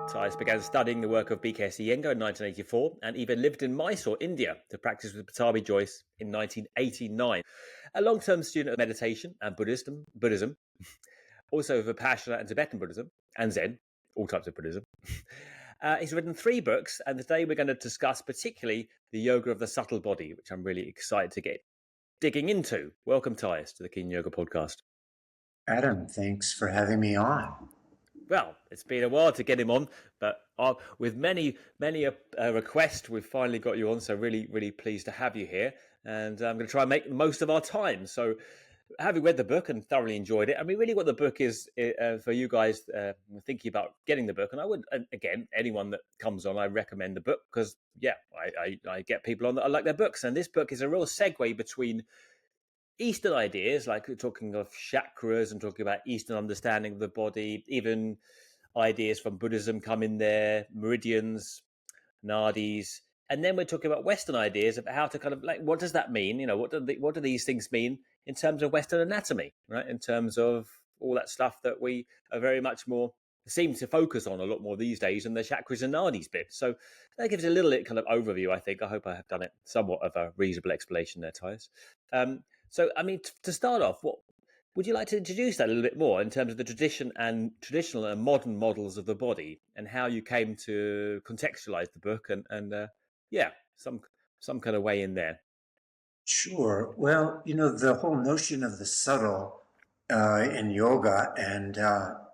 Tice began studying the work of B.K.S. Iyengar in 1984 and even lived in Mysore, India, to practice with Pattabhi Jois in 1989. A long-term student of meditation and Buddhism, also Vipassana and Tibetan Buddhism, and Zen, all types of Buddhism. He's written 3 books, and today we're going to discuss particularly the yoga of the subtle body, which I'm really excited to get digging into. Welcome, Tice, to the Keen Yoga podcast. Adam, thanks for having me on. Well, it's been a while to get him on, but with many requests, we've finally got you on. So really, really pleased to have you here. And I'm going to try and make the most of our time. So having read the book and thoroughly enjoyed it, I mean, really what the book is for you guys thinking about getting the book. And I would, again, anyone that comes on, I recommend the book because, yeah, I get people on that I like their books. And this book is a real segue between Eastern ideas, like we're talking of chakras and talking about Eastern understanding of the body, even ideas from Buddhism come in there, meridians, nadis, and then we're talking about Western ideas of how to kind of like, what does that mean? You know, what do these things mean in terms of Western anatomy, right? In terms of all that stuff that we are very much more seem to focus on a lot more these days than the chakras and nadis bit. So that gives a little kind of overview, I think. I hope I have done it somewhat of a reasonable explanation there, Tyus. So, I mean, to start off, what would you like to introduce that a little bit more in terms of the traditional and modern models of the body and how you came to contextualize the book and some kind of way in there? Sure. Well, the whole notion of the subtle in yoga and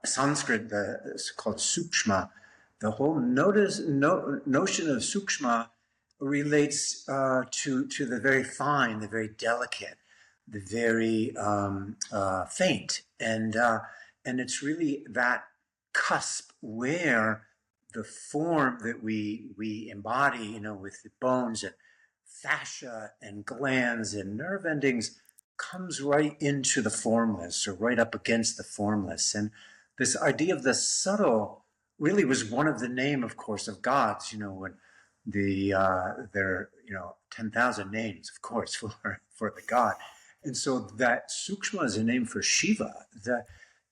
Sanskrit, it's called sukshma. The whole notion of sukshma relates to the very fine, the very delicate, the very faint, and it's really that cusp where the form that we embody, with the bones and fascia and glands and nerve endings, comes right into the formless or right up against the formless. And this idea of the subtle really was one of the name, of course, of gods. When there 10,000 names, of course, for the god. And so that sukshma is a name for Shiva.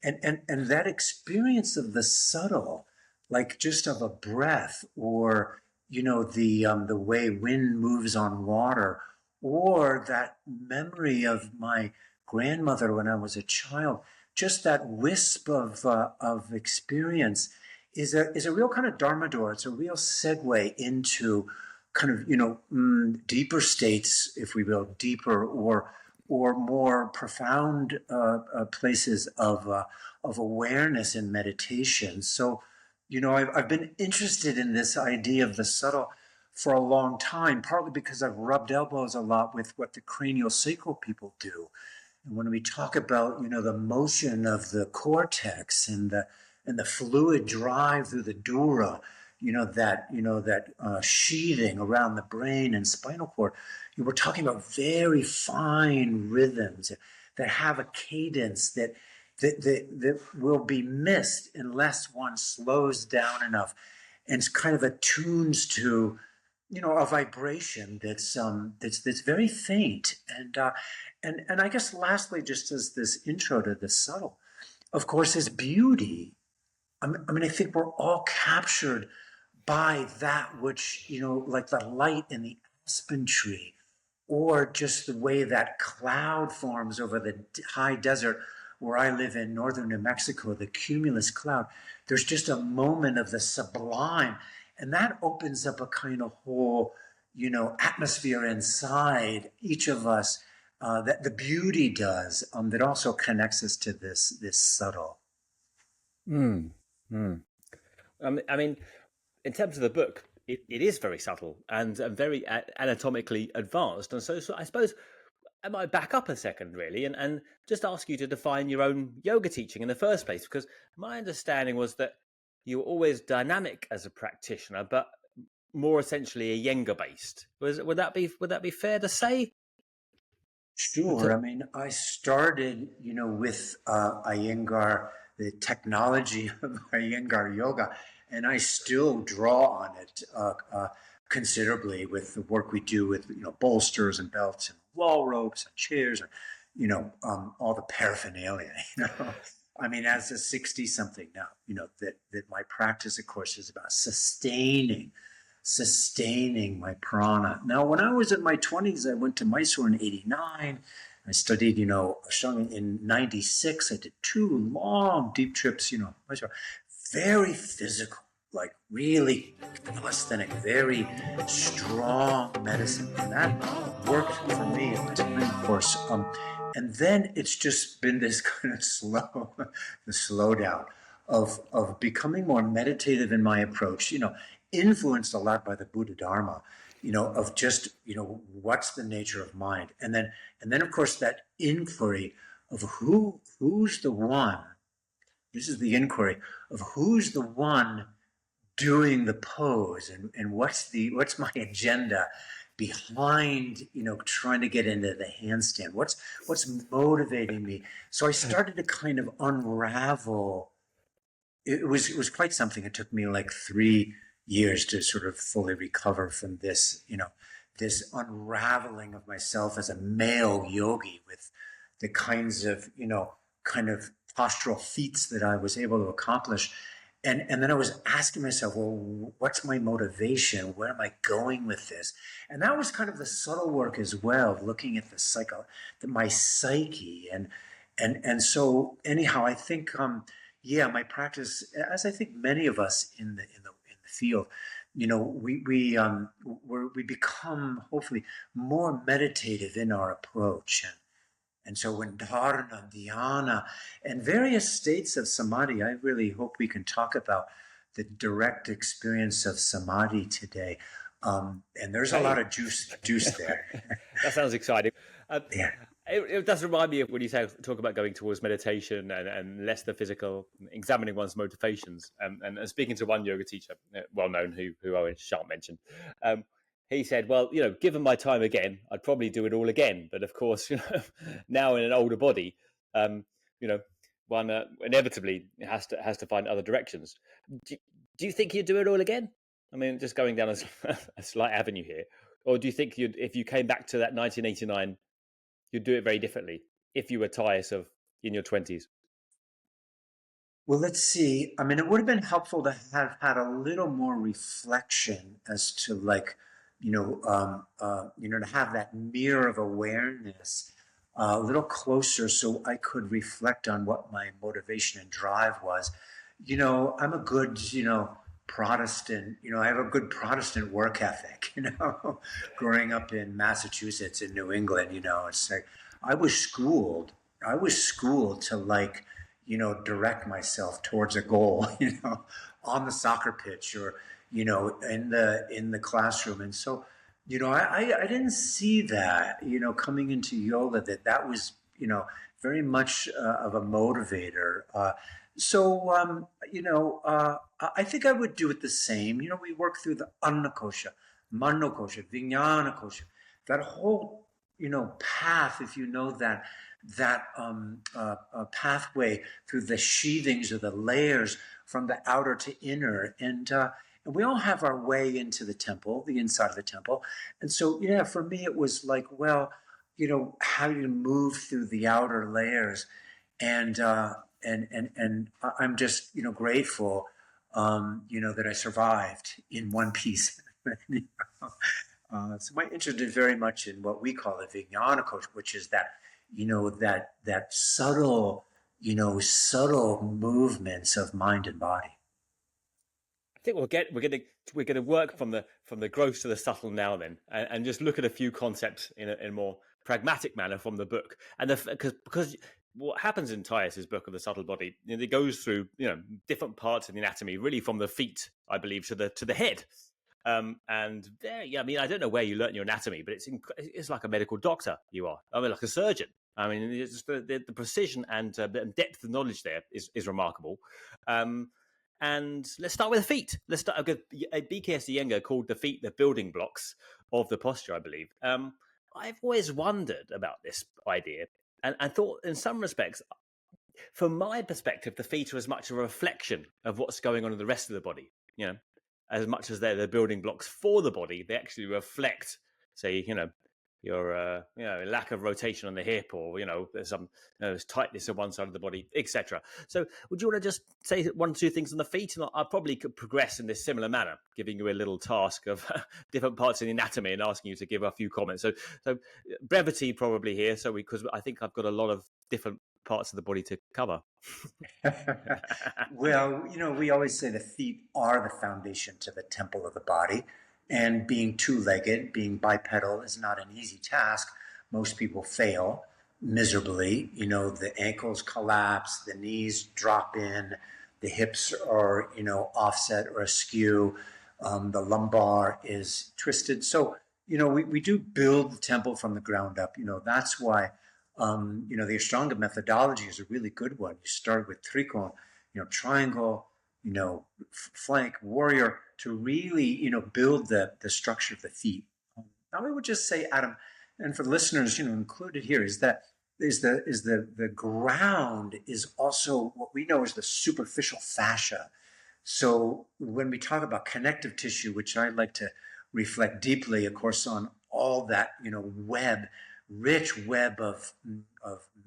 And that experience of the subtle, like just of a breath, or the way wind moves on water, or that memory of my grandmother when I was a child, just that wisp of experience is a real kind of dharma door. It's a real segue into kind of deeper states, if we will, deeper or more profound places of awareness and meditation. So, I've been interested in this idea of the subtle for a long time, partly because I've rubbed elbows a lot with what the cranial sacral people do. And when we talk about, the motion of the cortex and the fluid drive through the dura, that sheathing around the brain and spinal cord, we're talking about very fine rhythms that have a cadence that will be missed unless one slows down enough and kind of attunes to, a vibration that's very faint. And I guess lastly, just as this intro to the subtle, of course, is beauty. I mean, I think we're all captured by that which, like the light in the aspen tree, or just the way that cloud forms over the high desert where I live in northern New Mexico, the cumulus cloud. There's just a moment of the sublime, and that opens up a kind of whole, atmosphere inside each of us that the beauty does, that also connects us to this subtle. I mean, in terms of the book, it is very subtle and very anatomically advanced. And so I suppose I might back up a second, really, and just ask you to define your own yoga teaching in the first place, because my understanding was that you were always dynamic as a practitioner, but more essentially Iyengar based. Would that be fair to say? Sure. I mean, I started, with Iyengar, the technology of Iyengar yoga, and I still draw on it considerably with the work we do with bolsters and belts and wall ropes and chairs and all the paraphernalia. I mean, as a 60 something now, that my practice, of course, is about sustaining my prana. Now, when I was in my 20s, I went to Mysore in 89. I studied, Ashtanga in 96. I did 2 long, deep trips, Mysore. Very physical, like really calisthenic, very strong medicine. And that worked for me at the time, of course. And then it's just been this kind of the slowdown of becoming more meditative in my approach, influenced a lot by the Buddha Dharma, of just, what's the nature of mind? And then of course that inquiry of who's the one. This is the inquiry of who's the one doing the pose, and what's my agenda behind trying to get into the handstand. What's motivating me? So I started to kind of unravel. It was quite something. It took me like 3 years to sort of fully recover from this, this unraveling of myself as a male yogi with the kinds of, kind of postural feats that I was able to accomplish. And then I was asking myself, well, what's my motivation? Where am I going with this? And that was kind of the subtle work as well, looking at my psyche. And so anyhow, I think, my practice, as I think many of us in the field, we become hopefully more meditative in our approach. And so when dharana, dhyana, and various states of samadhi, I really hope we can talk about the direct experience of samadhi today. And there's a lot of juice there. That sounds exciting. Yeah. It does remind me of when you talk about going towards meditation and less the physical, examining one's motivations. And speaking to one yoga teacher, well known, who I shan't mention, he said, well, given my time again, I'd probably do it all again. But of course, now in an older body, one inevitably has to find other directions. Do you think you'd do it all again? I mean, just going down a slight avenue here. Or do you think if you came back to that 1989, you'd do it very differently if you were Tyus in your 20s? Well, let's see. I mean, it would have been helpful to have had a little more reflection as to to have that mirror of awareness a little closer so I could reflect on what my motivation and drive was. I'm a good, Protestant, I have a good Protestant work ethic, growing up in Massachusetts in New England, it's like I was schooled to direct myself towards a goal, on the soccer pitch or, in the classroom. And so, I didn't see that, coming into yoga, that was, very much of a motivator. I think I would do it the same. We work through the Anna Kosha, Mano Kosha, Vijnana Kosha, that whole, path, if you know that pathway through the sheathings or the layers from the outer to inner. And we all have our way into the temple, the inside of the temple. And so, for me, it was like, well, how do you move through the outer layers? And I'm just, grateful, that I survived in one piece. So my interest is very much in what we call the Vijnana Kosha, which is that, that subtle, subtle movements of mind and body. I think we're going to work from the gross to the subtle now then, and just look at a few concepts in a more pragmatic manner from the book. And because what happens in Tyus's book of the subtle body, it goes through different parts of the anatomy, really from the feet, I believe, to the head. And there, I mean, I don't know where you learnt your anatomy, but it's like a medical doctor. You are, I mean, like a surgeon. I mean, it's just the precision and depth of knowledge there is remarkable. And let's start with the feet. Let's start. BKS Iyengar called the feet the building blocks of the posture, I believe. I've always wondered about this idea, and thought, in some respects, from my perspective, the feet are as much a reflection of what's going on in the rest of the body. as much as they're the building blocks for the body, they actually reflect, say, your lack of rotation on the hip, or there's some there's tightness on one side of the body, etc. So would you want to just say one or two things on the feet, and I probably could progress in this similar manner, giving you a little task of different parts of the anatomy and asking you to give a few comments. So brevity probably here, so because I think I've got a lot of different parts of the body to cover. Well, we always say the feet are the foundation to the temple of the body. And being two-legged, being bipedal is not an easy task. Most people fail miserably. The ankles collapse, the knees drop in, the hips are, offset or askew, the lumbar is twisted. So, we do build the temple from the ground up. That's why, the Ashtanga methodology is a really good one. You start with trikon, triangle, flank, warrior, to really, build the structure of the feet. Now, I would just say, Adam, and for the listeners, included here, is that the ground is also what we know as the superficial fascia. So when we talk about connective tissue, which I like to reflect deeply, of course, on all that, rich web of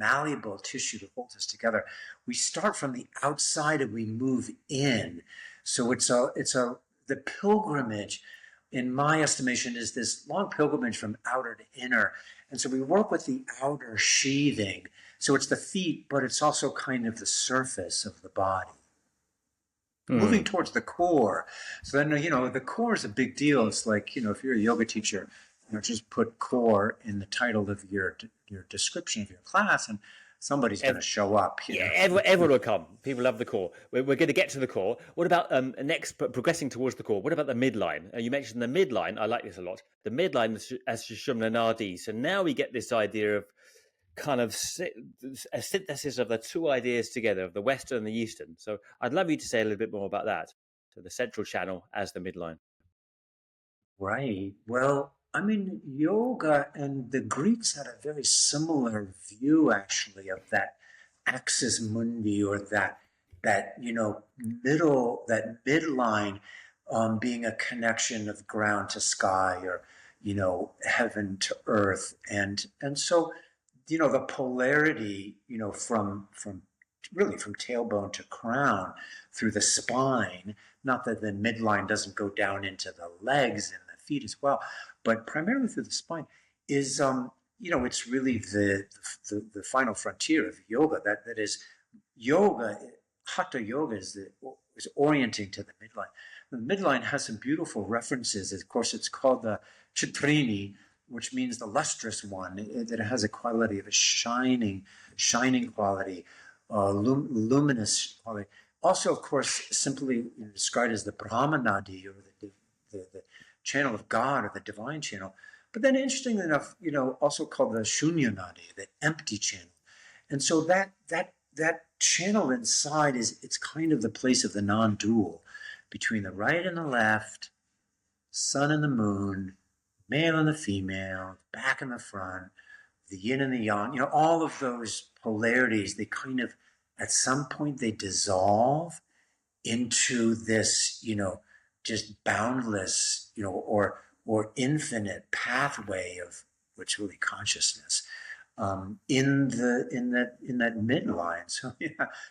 malleable tissue that holds us together, we start from the outside and we move in. So the pilgrimage, in my estimation, is this long pilgrimage from outer to inner. And so we work with the outer sheathing. So it's the feet, but it's also kind of the surface of the body. Moving towards the core. So then, the core is a big deal. It's like, if you're a yoga teacher, just put core in the title of your description of your class, and somebody's going to show up. Everyone will come. People love the core. We're going to get to the core. What about next, progressing towards the core? What about the midline? You mentioned the midline. I like this a lot. The midline as Sushumna Nadi. So now we get this idea of kind of a synthesis of the two ideas together, of the Western and the Eastern. So I'd love you to say a little bit more about that. So the central channel as the midline. Right. Well, yoga and the Greeks had a very similar view, actually, of that axis mundi, or that midline, being a connection of ground to sky, or heaven to earth, and so the polarity, from tailbone to crown through the spine. Not that the midline doesn't go down into the legs and the feet as well, but primarily through the spine is, it's really the final frontier of yoga. That is yoga. Hatha yoga is orienting to the midline. The midline has some beautiful references. Of course, it's called the Chitrini, which means the lustrous one. It has a quality of a shining quality, luminous quality. Also, of course, simply described as the Brahmanadi, or the channel of God, or the divine channel. But then, interestingly enough, also called the Shunyanadi, the empty channel. And so that channel inside it's kind of the place of the non-dual, between the right and the left, sun and the moon, male and the female, back and the front, the yin and the yang, all of those polarities, they kind of, at some point, they dissolve into this, just boundless, or infinite pathway of what's really consciousness, in that midline. So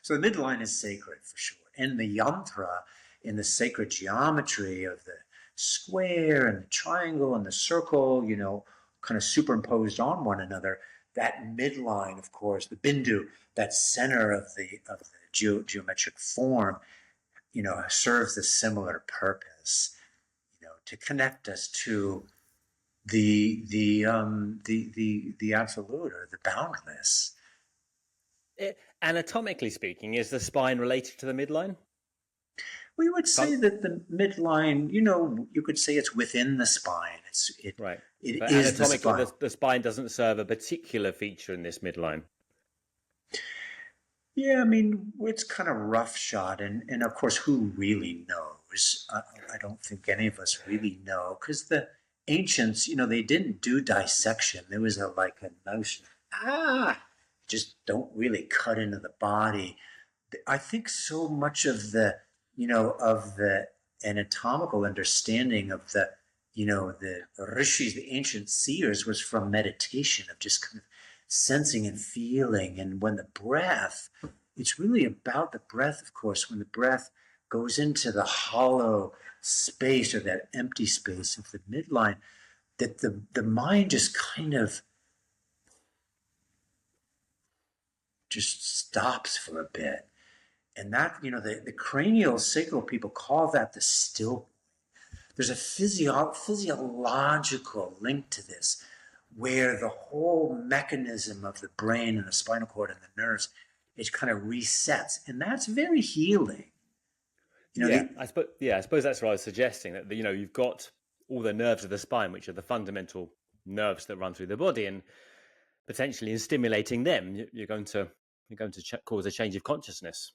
so the midline is sacred for sure, and the yantra, in the sacred geometry of the square and the triangle and the circle, kind of superimposed on one another. That midline, of course, the bindu, that center of the geometric form, serves a similar purpose, to connect us to the absolute, or the boundless. Anatomically speaking, is the spine related to the midline? We would say that the midline, you could say it's within the spine. Right. It but is the anatomically, spine. the spine doesn't serve a particular feature in this midline. Yeah, it's kind of roughshod, and of course, who really knows? I don't think any of us really know, because the ancients, they didn't do dissection. There was a notion, just don't really cut into the body. I think so much of the anatomical understanding of the, the rishis, the ancient seers, was from meditation of just kind of sensing and feeling. And when the breath, it's really about the breath, of course, when the breath goes into the hollow space or that empty space of the midline, that the mind just kind of just stops for a bit. And that, the cranial sacral people call that the still point. There's a physiological link to this, where the whole mechanism of the brain and the spinal cord and the nerves, it kind of resets. And that's very healing. I suppose that's what I was suggesting, that you've got all the nerves of the spine, which are the fundamental nerves that run through the body, and potentially in stimulating them, you're going to cause a change of consciousness.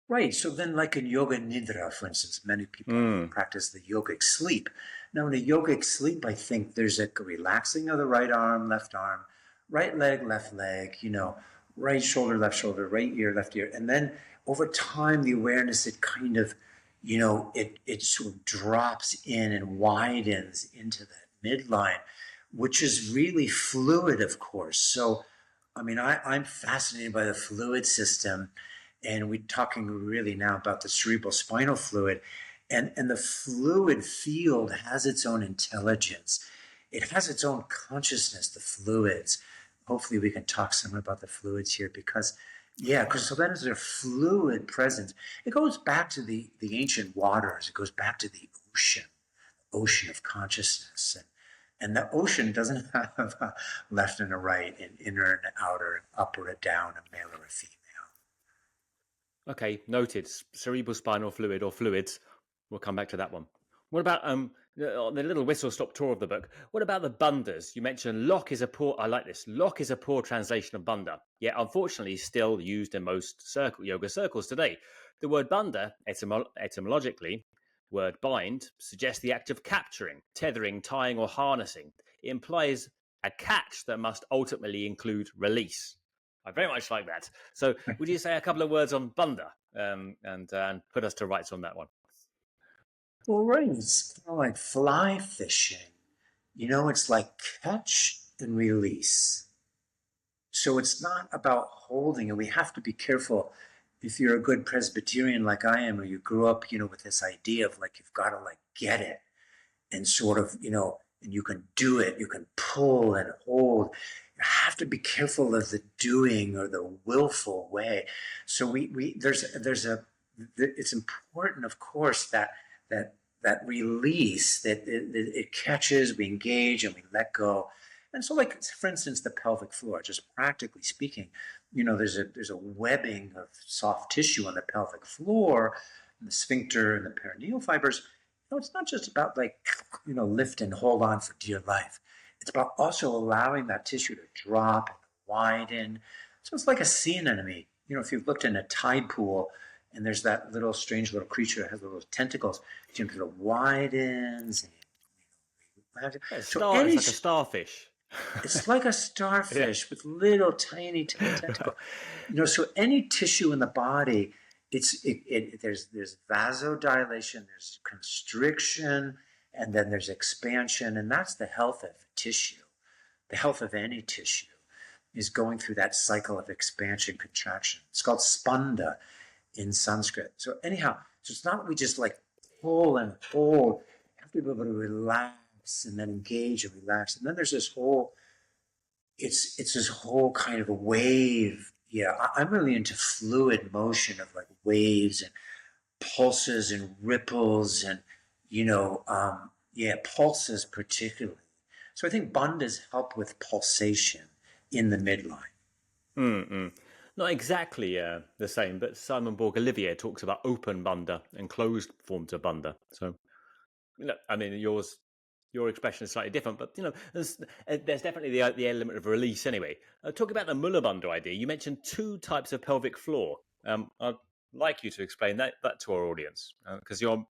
Right. So then, like in yoga nidra, for instance, many people practice the yogic sleep. Now, in a yogic sleep, I think there's a relaxing of the right arm, left arm, right leg, left leg, right shoulder, right ear, left ear. And then over time, the awareness, it kind of, it sort of drops in and widens into that midline, which is really fluid, of course. So, I mean, I'm fascinated by the fluid system. And we're talking really now about the cerebral spinal fluid. And the fluid field has its own intelligence. It has its own consciousness, the fluids. Hopefully we can talk some about the fluids here because so then there's a fluid presence. It goes back to the ancient waters. It goes back to the ocean of consciousness. And the ocean doesn't have a left and a right, an inner and an outer, an up or a down, a male or a female. Okay, noted. Cerebral spinal fluid or fluids. We'll come back to that one. What about the little whistle-stop tour of the book? What about the bandhas? You mentioned lock is a poor. I like this. Lock is a poor translation of bandha, yet unfortunately still used in most yoga circles today. The word bandha, etymologically, word bind, suggests the act of capturing, tethering, tying, or harnessing. It implies a catch that must ultimately include release. I very much like that. So would you say a couple of words on bandha and put us to rights on that one? Well, right. It's kind of like fly fishing. It's like catch and release. So it's not about holding, and we have to be careful. If you're a good Presbyterian like I am, or you grew up, with this idea of like you've got to like get it and sort of, and you can do it, you can pull and hold. You have to be careful of the doing or the willful way. So it's important, of course, that release, that it catches, we engage and we let go. And so, like, for instance, the pelvic floor, just practically speaking, there's a webbing of soft tissue on the pelvic floor, and the sphincter and the perineal fibers. It's not just about lift and hold on for dear life. It's about also allowing that tissue to drop and widen. So it's like a sea anemone. If you've looked in a tide pool and there's that little strange little creature that has little tentacles, it sort of widens. It's like a starfish. It's like a starfish with little tiny tentacles. So any tissue in the body, there's vasodilation, there's constriction, and then there's expansion, and that's the health of tissue. The health of any tissue is going through that cycle of expansion, contraction. It's called spanda in Sanskrit. So anyhow, so it's not we just like pull and hold. You have to be able to relax and then engage and relax. And then there's this whole, it's this whole kind of a wave. Yeah, I'm really into fluid motion of like waves and pulses and ripples and, pulses particularly. So I think bandhas help with pulsation in the midline. Mm-mm. Not exactly the same, but Simon Borg-Olivier talks about open bandha and closed forms of bandha. So, I mean, your expression is slightly different, but there's definitely the element of release anyway. Talking about the Mula Bandha idea, you mentioned two types of pelvic floor. I'd like you to explain that to our audience, because your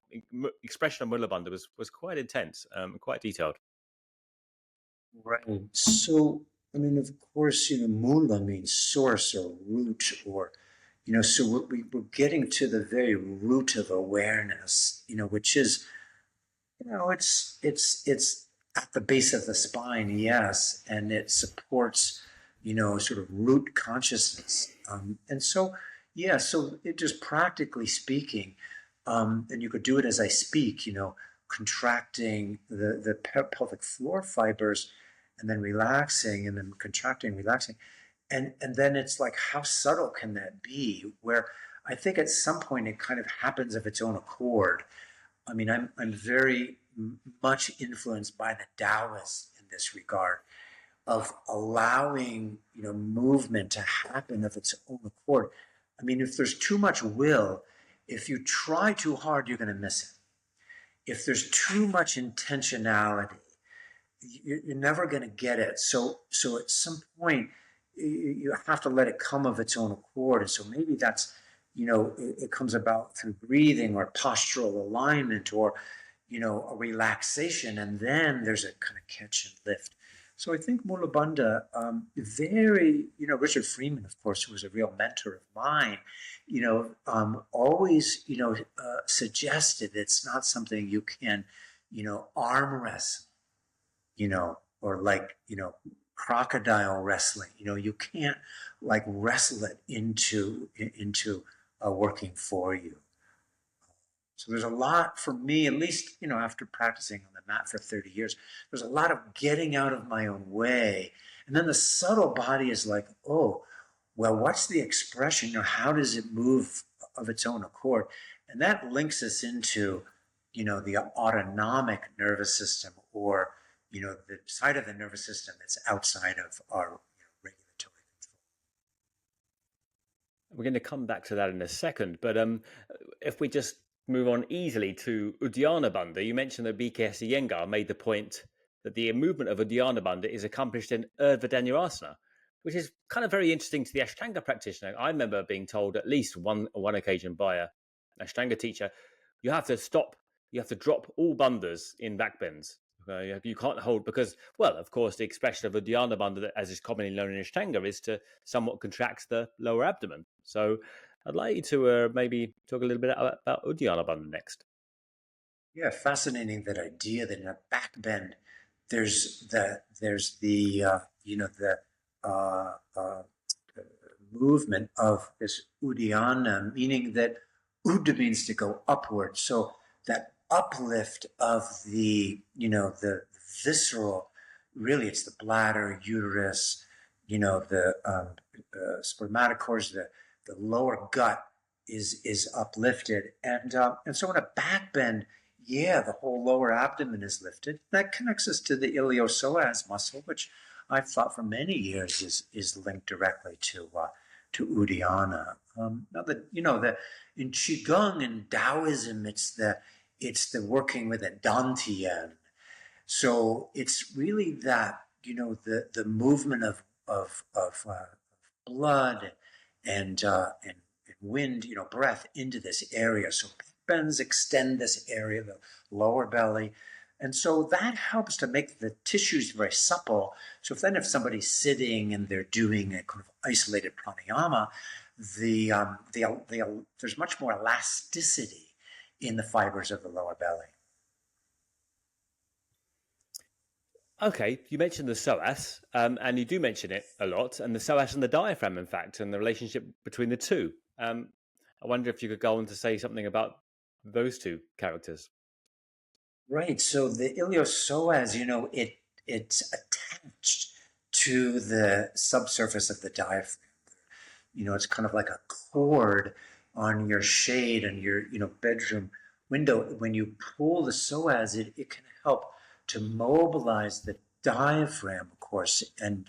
expression of Mula Bandha was quite intense, quite detailed. Right. So, I mean, of course, mula means source or root or, So we're getting to the very root of awareness, which is, it's at the base of the spine, yes, and it supports, sort of root consciousness. And so, yeah, so it just practically speaking, and you could do it as I speak, contracting the pelvic floor fibers and then relaxing and then contracting, relaxing. And then it's like, how subtle can that be? Where I think at some point it kind of happens of its own accord. I mean, I'm very much influenced by the Taoists in this regard of allowing, movement to happen of its own accord. I mean, if there's too much will, if you try too hard, you're going to miss it. If there's too much intentionality, you're never going to get it. So at some point, you have to let it come of its own accord. And so maybe that's, it comes about through breathing or postural alignment or, a relaxation. And then there's a kind of catch and lift. So I think Mula Bandha, very, Richard Freeman, of course, who was a real mentor of mine, always, suggested it's not something you can, arm wrestle, or like, crocodile wrestling. You can't like wrestle it into working for you. So there's a lot for me, at least, after practicing on the mat for 30 years, there's a lot of getting out of my own way. And then the subtle body is like, oh, well, what's the expression? How does it move of its own accord? And that links us into, the autonomic nervous system, or, the side of the nervous system that's outside of our regulatory control. We're going to come back to that in a second, but if we just move on easily to Uddiyana Bandha, you mentioned that BKS Iyengar made the point that the movement of Uddiyana Bandha is accomplished in Urdhva Dhanurasana, which is kind of very interesting to the Ashtanga practitioner. I remember being told at least one occasion by a Ashtanga teacher, you have to stop, you have to drop all bandhas in backbends. You can't hold, because, well, of course, the expression of Uddiyana Bandha, as is commonly known in Ashtanga, is to somewhat contract the lower abdomen. So I'd like you to maybe talk a little bit about Uddiyana Bandha next. Yeah, fascinating, that idea that in a back bend, there's the movement of this Uddiyana, meaning that Uddha means to go upward. So that uplift of the visceral, really it's the bladder, uterus, the spermatocords, the lower gut is uplifted. And so in a back bend, yeah, the whole lower abdomen is lifted. That connects us to the iliopsoas muscle, which I've thought for many years is linked directly to Uddiyana. Now that in Qigong and Taoism, it's the working with a dantian. So it's really that the movement of blood and wind, breath into this area. So bends extend this area, the lower belly. And so that helps to make the tissues very supple. So if somebody's sitting and they're doing a kind of isolated pranayama, there's much more elasticity in the fibers of the lower belly. Okay, you mentioned the psoas, and you do mention it a lot, and the psoas and the diaphragm, in fact, and the relationship between the two. I wonder if you could go on to say something about those two characters. Right. So the iliopsoas, it's attached to the subsurface of the diaphragm. It's kind of like a cord on your shade and your, bedroom window. When you pull the psoas, it can help to mobilize the diaphragm, of course. And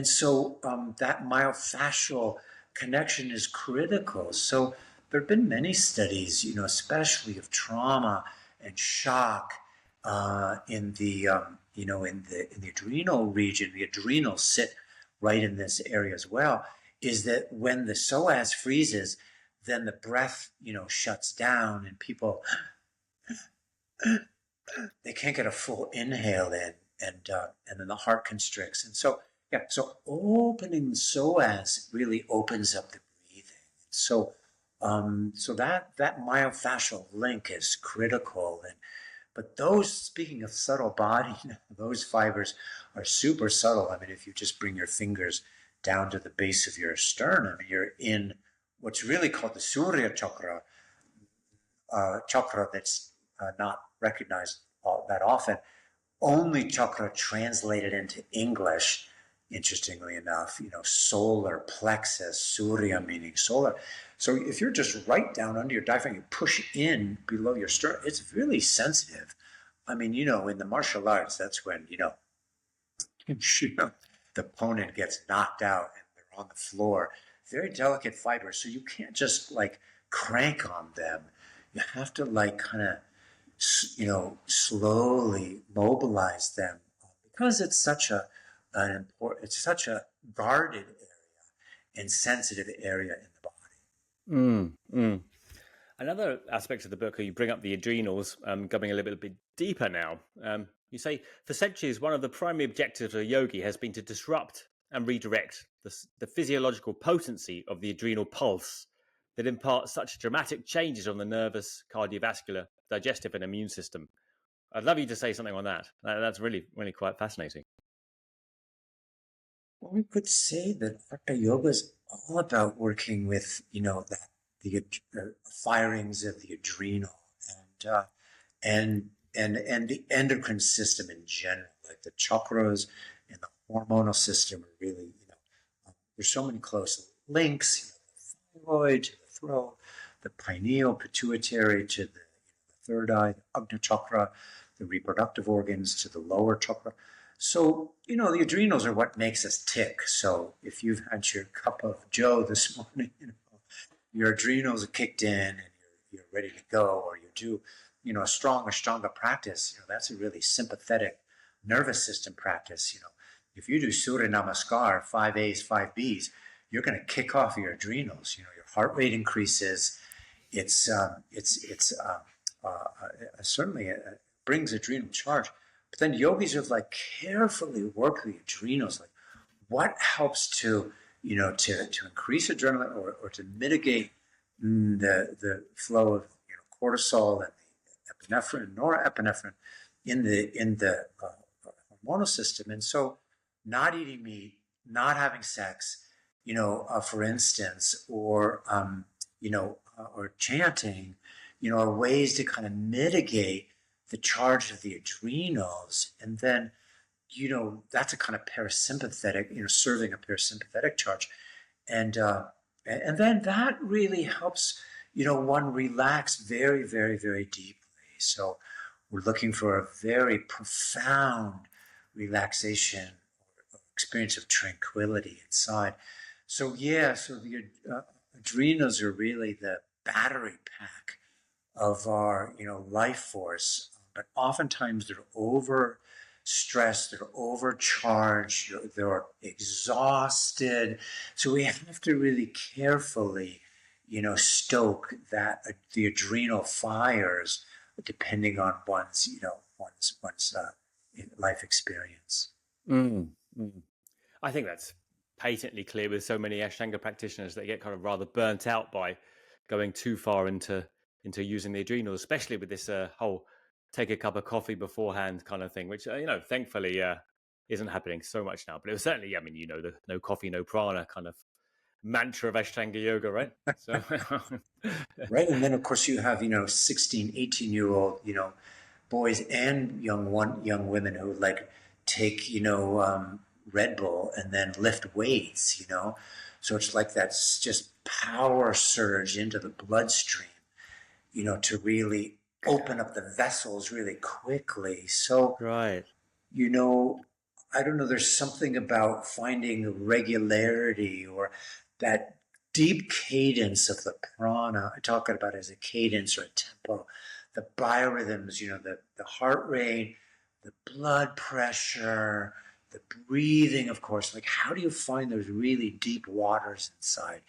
so that myofascial connection is critical. So there have been many studies, especially of trauma and shock in the adrenal region. The adrenals sit right in this area as well. Is that when the psoas freezes, then the breath, shuts down, and people they can't get a full inhale in, and then the heart constricts. And so, yeah, so opening the psoas really opens up the breathing. So that myofascial link is critical. But those, speaking of subtle body, those fibers are super subtle. I mean, if you just bring your fingers down to the base of your sternum, you're in what's really called the Surya chakra, chakra that's not recognized that often. Only chakra translated into English, interestingly enough, solar plexus, Surya meaning solar. So if you're just right down under your diaphragm, you push in below your sternum, it's really sensitive. I mean, in the martial arts, that's when, the opponent gets knocked out and they're on the floor. Very delicate fibers. So you can't just like crank on them. You have to like kind of, slowly mobilize them because it's such it's such a guarded area and sensitive area in the body. Another aspect of the book, you bring up the adrenals, going a little bit deeper now. You say, for centuries, one of the primary objectives of a yogi has been to disrupt and redirect the physiological potency of the adrenal pulse that imparts such dramatic changes on the nervous, cardiovascular, digestive, and immune system. I'd love you to say something on that. That's really, really quite fascinating. Well, we could say that Hatha Yoga is all about working with, the firings of the adrenal and the endocrine system in general, like the chakras and the hormonal system are really, there's so many close links, the thyroid to the throat, the pineal pituitary to the third eye, the Agni chakra, the reproductive organs to the lower chakra. So, the adrenals are what makes us tick. So if you've had your cup of joe this morning, your adrenals are kicked in and you're ready to go, or you do, a stronger practice, that's a really sympathetic nervous system practice. If you do Surya Namaskar, 5 A's, 5 B's, you're going to kick off your adrenals. Your heart rate increases. It's certainly brings adrenal charge. But then yogis have like carefully worked the adrenals, like what helps to increase adrenaline or to mitigate the flow of cortisol and the epinephrine, norepinephrine in the hormonal system. And so, not eating meat, not having sex, for instance, or chanting, are ways to kind of mitigate the charge of the adrenals. And then, that's a kind of parasympathetic, serving a parasympathetic charge. And then that really helps, one relax very, very, very deeply. So we're looking for a very profound relaxation or experience of tranquility inside. So the adrenals are really the battery pack of our, life force. But oftentimes they're overstressed, they're overcharged, they're exhausted. So we have to really carefully, stoke the adrenal fires depending on one's life experience. I think that's patently clear with so many Ashtanga practitioners. They get kind of rather burnt out by going too far into using the adrenals, especially with this whole take a cup of coffee beforehand kind of thing, which thankfully isn't happening so much now. But it was certainly, the no coffee, no prana kind of mantra of Ashtanga yoga, right? So right. And then of course you have 16, 18-year-old boys and young women who like take Red Bull and then lift weights, so it's like that's just power surge into the bloodstream, to really open up the vessels really quickly. So right, I don't know, there's something about finding regularity or that deep cadence of the prana. I talk about it as a cadence or a tempo, the biorhythms, the heart rate, the blood pressure, the breathing, of course. Like, how do you find those really deep waters inside?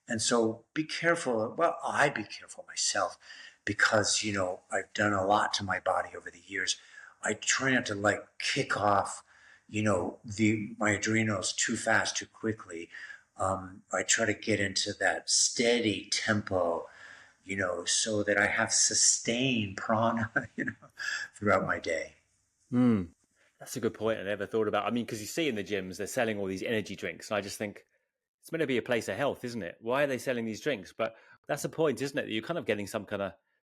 And so be careful. Well, I be careful myself because, I've done a lot to my body over the years. I try not to like kick off, my adrenals too fast, too quickly. I try to get into that steady tempo, so that I have sustained prana, throughout my day. Hmm. That's a good point. I never thought about. I mean, because you see in the gyms they're selling all these energy drinks, and I just think it's meant to be a place of health, isn't it? Why are they selling these drinks? But that's the point, isn't it? That you're kind of getting some kind of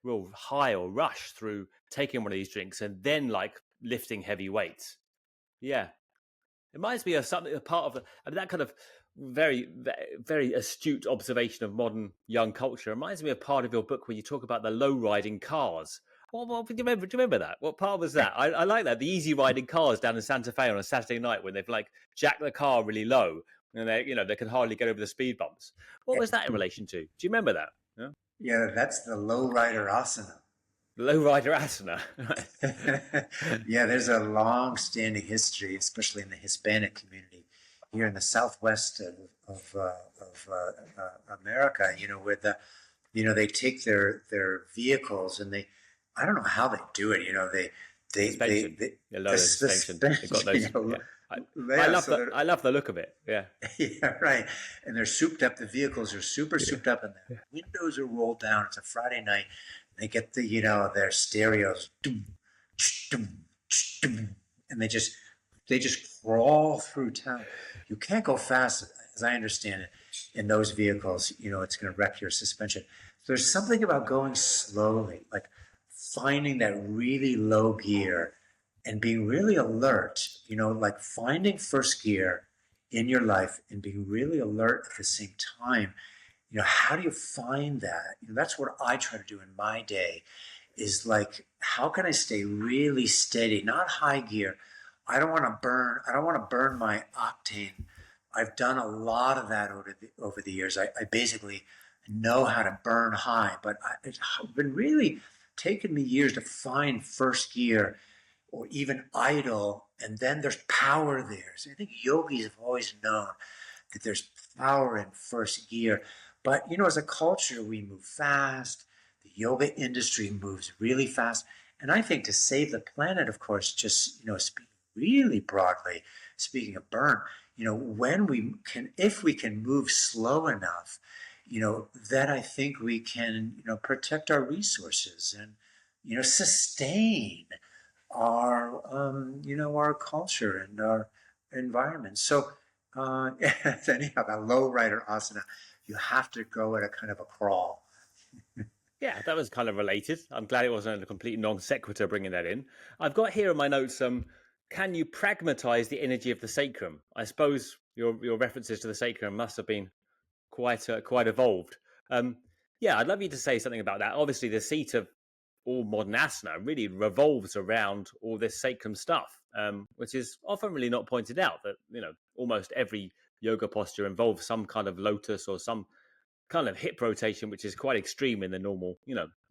real high or rush through taking one of these drinks and then like lifting heavy weights. Yeah, it reminds me of something, a part of I mean, that kind of very astute observation of modern young culture. It reminds me of part of your book where you talk about the low riding cars. Do you remember that? What part was that? I like that. The easy riding cars down in Santa Fe on a Saturday night when they've like jacked the car really low and they can hardly get over the speed bumps. What was that in relation to? Do you remember that? Yeah? Yeah, that's the low rider asana. The low rider asana. Yeah, there's a long-standing history, especially in the Hispanic community here in the southwest of America. Where they take their vehicles and I don't know how they do it. Suspension. They The suspension. They've got those. Yeah. I love the look of it. Yeah. Yeah, right. And they're souped up. The vehicles are super souped up, and the windows are rolled down. It's a Friday night. They get their stereos, and they just crawl through town. You can't go fast, as I understand it, in those vehicles. It's going to wreck your suspension. So there's something about going slowly, like finding that really low gear and being really alert, like finding first gear in your life and being really alert at the same time. How do you find that? That's what I try to do in my day is like, how can I stay really steady, not high gear? I don't want to burn my octane. I've done a lot of that over the years. I basically know how to burn high, but it's been really taken me years to find first gear or even idle, and then there's power there. So I think yogis have always known that there's power in first gear. But, as a culture, we move fast. The yoga industry moves really fast. And I think to save the planet, of course, just, speaking really broadly, speaking of burn, if we can move slow enough, then I think we can, protect our resources and, sustain our culture and our environment. So, anyhow, that low rider asana, you have to go at a kind of a crawl. Yeah, that was kind of related. I'm glad it wasn't a complete non sequitur bringing that in. I've got here in my notes, can you pragmatize the energy of the sacrum? I suppose your references to the sacrum must have been quite evolved. Yeah, I'd love you to say something about that. Obviously, the seat of all modern asana really revolves around all this sacrum stuff, which is often really not pointed out. That almost every yoga posture involves some kind of lotus or some kind of hip rotation, which is quite extreme in the normal,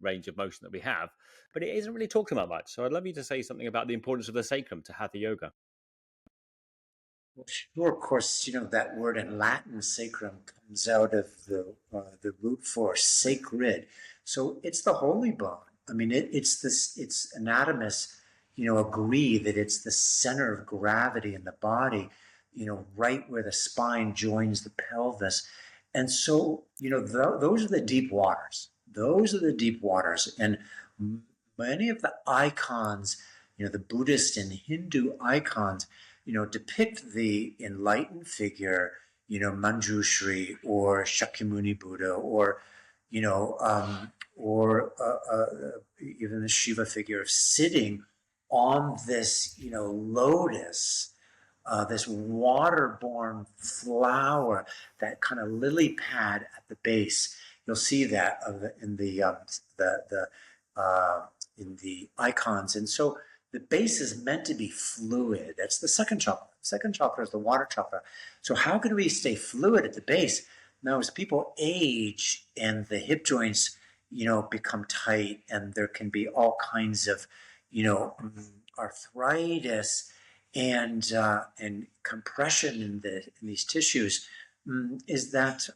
range of motion that we have. But it isn't really talked about much. So I'd love you to say something about the importance of the sacrum to hatha yoga. Well, sure, of course, that word in Latin, sacrum, comes out of the root for sacred. So it's the holy bone. I mean, it's anatomists, agree that it's the center of gravity in the body, right where the spine joins the pelvis. And so, those are the deep waters. Those are the deep waters. And many of the icons, the Buddhist and Hindu icons, depict the enlightened figure, Manjushri or Shakyamuni Buddha, or, even the Shiva figure of sitting on this, lotus, this waterborne flower, that kind of lily pad at the base. You'll see that in the icons, and so the base is meant to be fluid. That's the second chakra. The second chakra is the water chakra. So how can we stay fluid at the base? Now, as people age and the hip joints, become tight, and there can be all kinds of, arthritis and compression in these tissues, is that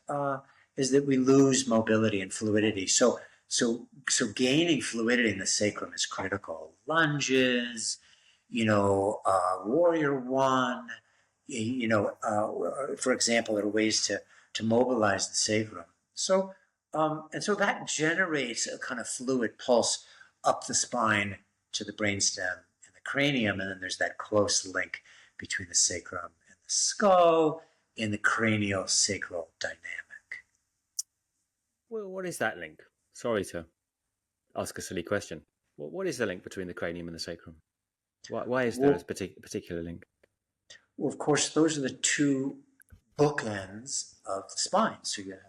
we lose mobility and fluidity. So gaining fluidity in the sacrum is critical. Lunges, warrior one, for example, are ways to mobilize the sacrum. So, and so that generates a kind of fluid pulse up the spine to the brainstem and the cranium, and then there's that close link between the sacrum and the skull in the cranial sacral dynamic. Well, what is that link? Sorry to ask a silly question. What is the link between the cranium and the sacrum? Why is there a particular link? Well, of course, those are the two bookends of the spine. So you have,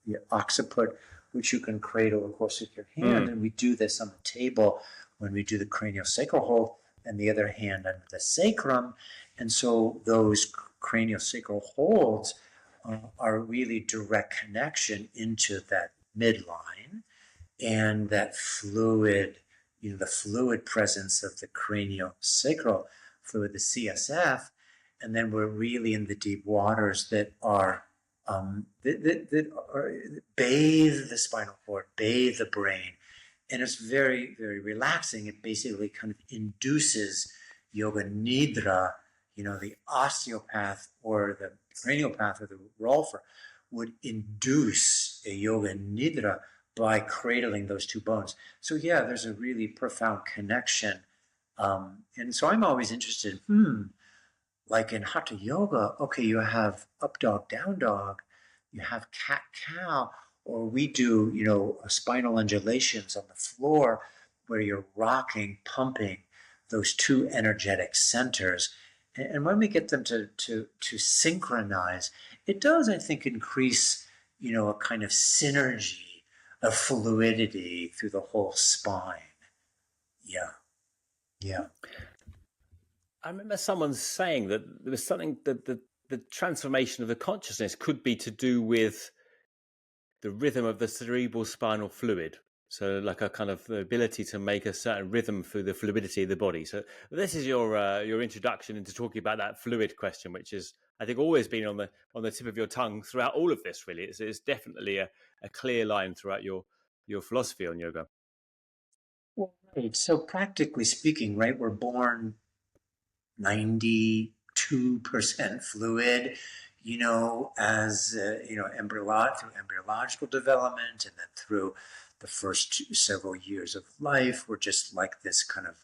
your occiput, which you can cradle, of course, with your hand, and we do this on the table when we do the cranial sacral hold, and the other hand under the sacrum. And so those cranial sacral holds are really direct connection into that midline and that fluid, the fluid presence of the cranial sacral fluid, the CSF, and then we're really in the deep waters that are bathe the spinal cord, bathe the brain, and it's very, very relaxing. It basically kind of induces yoga nidra. The osteopath or the craniopath or the rolfer would induce a yoga nidra by cradling those two bones. So yeah, there's a really profound connection. And so I'm always interested, like in Hatha Yoga, okay, you have up dog, down dog, you have cat cow, or we do, spinal undulations on the floor where you're rocking, pumping those two energetic centers. And when we get them to synchronize, it does, I think, increase, a kind of synergy of fluidity through the whole spine. Yeah. Yeah. I remember someone saying that there was something that the transformation of the consciousness could be to do with the rhythm of the cerebral spinal fluid. So like a kind of the ability to make a certain rhythm through the fluidity of the body. So this is your introduction into talking about that fluid question, which is, I think, always been on the tip of your tongue throughout all of this, really. It's definitely a clear line throughout your philosophy on yoga. Well, right. So practically speaking, right, we're born 92% fluid, as, through embryological development, and then through the first several years of life, we're just like this kind of,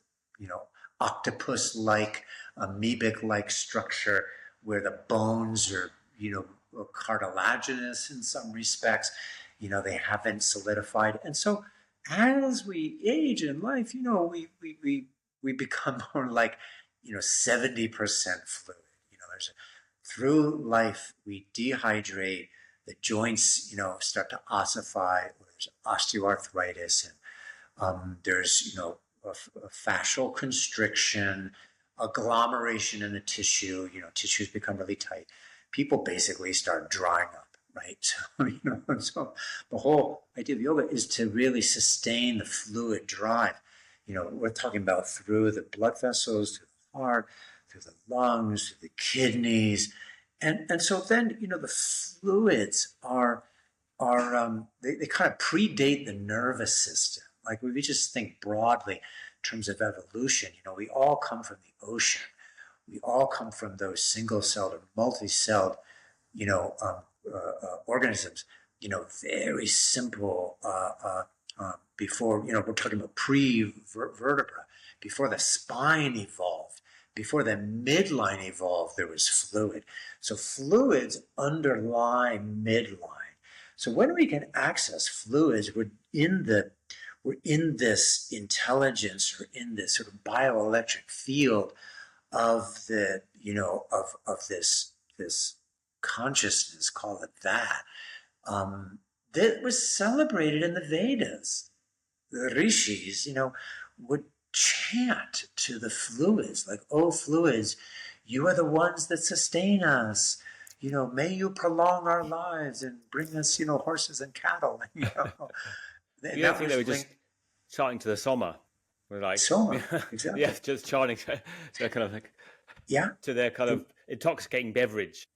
octopus-like, amoebic-like structure where the bones are, cartilaginous in some respects, they haven't solidified. And so as we age in life, we become more like, 70% fluid. Through life, we dehydrate, the joints, start to ossify, there's osteoarthritis, and there's, a fascial constriction, agglomeration in the tissue, tissues become really tight. People basically start drying up, right? So the whole idea of yoga is to really sustain the fluid drive. We're talking about through the blood vessels, through the heart, through the lungs, through the kidneys. And so then, the fluids are they kind of predate the nervous system. Like if we just think broadly in terms of evolution, we all come from the ocean. We all come from those single-celled or multi-celled, organisms, very simple, before, we're talking about pre-vertebra, before the spine evolved, before the midline evolved, there was fluid. So fluids underlie midline. So when we can access fluids, we're in this intelligence, or in this sort of bioelectric field of the, of this consciousness, call it that was celebrated in the Vedas. The rishis, would chant to the fluids, like, "Oh, fluids, you are the ones that sustain us. May you prolong our lives and bring us, horses and cattle." You don't think they were just chanting to the Soma? Like, Soma, exactly. Yeah, just chanting to kind of like, yeah, to their kind of intoxicating beverage.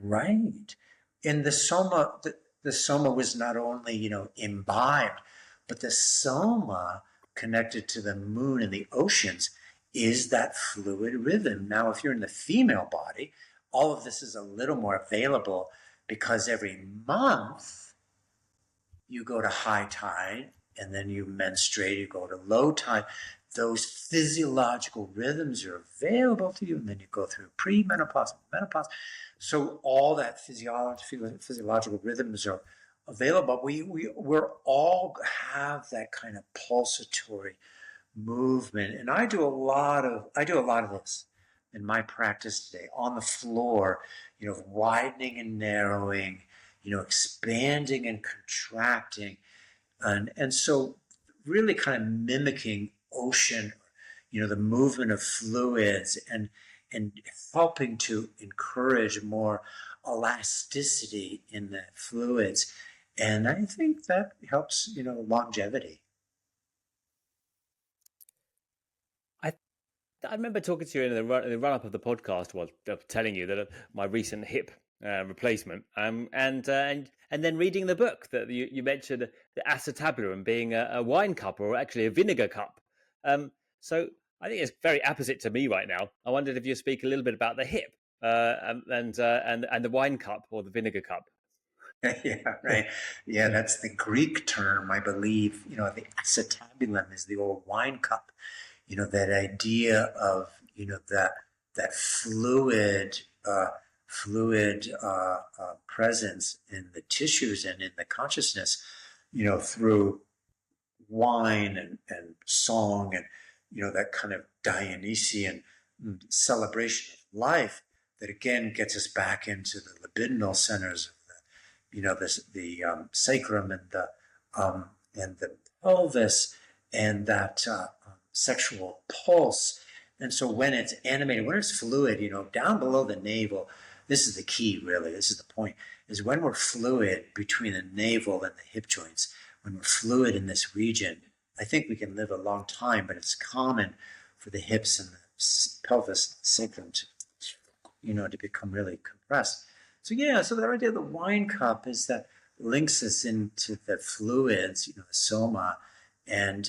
Right. And the Soma, the Soma was not only, imbibed, but the Soma connected to the moon and the oceans is that fluid rhythm. Now, if you're in the female body, all of this is a little more available because every month you go to high tide and then you menstruate, you go to low tide. Those physiological rhythms are available to you, and then you go through premenopause, menopause. So all that physiological rhythms are available. We're all have that kind of pulsatory movement, and I do a lot of this in my practice today on the floor. Widening and narrowing, expanding and contracting, and so really kind of mimicking ocean, the movement of fluids, and helping to encourage more elasticity in the fluids. And I think that helps, longevity. I remember talking to you in the run up of the podcast, telling you that my recent hip replacement, and then reading the book that you mentioned the acetabulum being a wine cup, or actually a vinegar cup. So I think it's very apposite to me right now. I wondered if you speak a little bit about the hip and the wine cup or the vinegar cup. Yeah, right. Yeah, that's the Greek term, I believe. The acetabulum is the old wine cup. That idea of that fluid presence in the tissues and in the consciousness, through wine and song, and that kind of Dionysian celebration of life that again gets us back into the libidinal centers of the sacrum and the pelvis, and that sexual pulse. And so when it's animated, when it's fluid, down below the navel, this is the key, really. This is the point, is when we're fluid between the navel and the hip joints, when we're fluid in this region, I think we can live a long time, but it's common for the hips and the pelvis, sacrum to become really compressed. So the idea of the wine cup is that links us into the fluids, the soma, and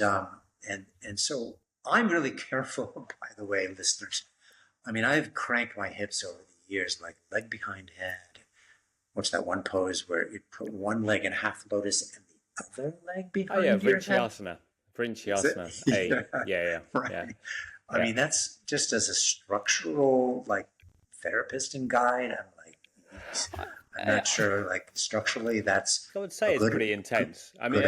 so I'm really careful, by the way, listeners. I mean, I've cranked my hips over the years, like leg behind head. What's that one pose where you put one leg in half lotus and the other leg behind your head? Asana. Asana. Yeah. Right. Yeah. I mean, that's just as a structural, therapist and guide. I'm not sure, structurally, that's. I would say it's pretty intense. I mean,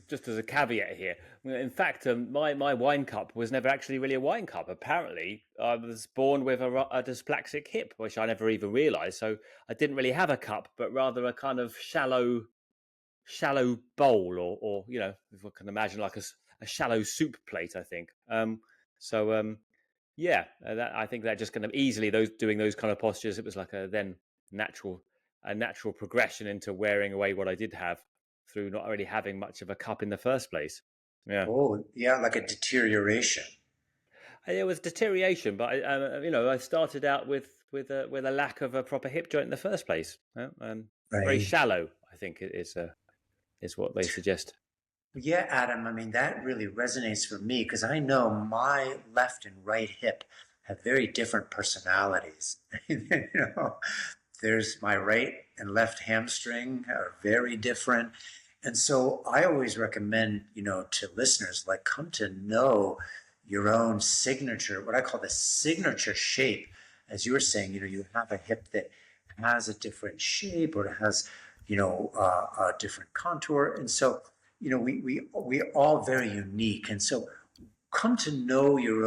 just as a caveat here. In fact, my wine cup was never actually really a wine cup. Apparently, I was born with a dysplaxic hip, which I never even realised. So I didn't really have a cup, but rather a kind of shallow bowl, or if I can imagine, like a shallow soup plate, I think. I think that just kind of easily doing those kind of postures, it was like a natural progression into wearing away what I did have through not really having much of a cup in the first place. Yeah. Oh, yeah, like a deterioration. It was deterioration, but I started out with a lack of a proper hip joint in the first place, and Right. very shallow, I think, is what they suggest. Yeah, Adam, I mean, that really resonates for me because I know my left and right hip have very different personalities. There's my right and left hamstring are very different. And so I always recommend, to listeners, come to know your own signature, what I call the signature shape. As you were saying, you have a hip that has a different shape, or it has, a different contour. And so, we all very unique. And so come to know your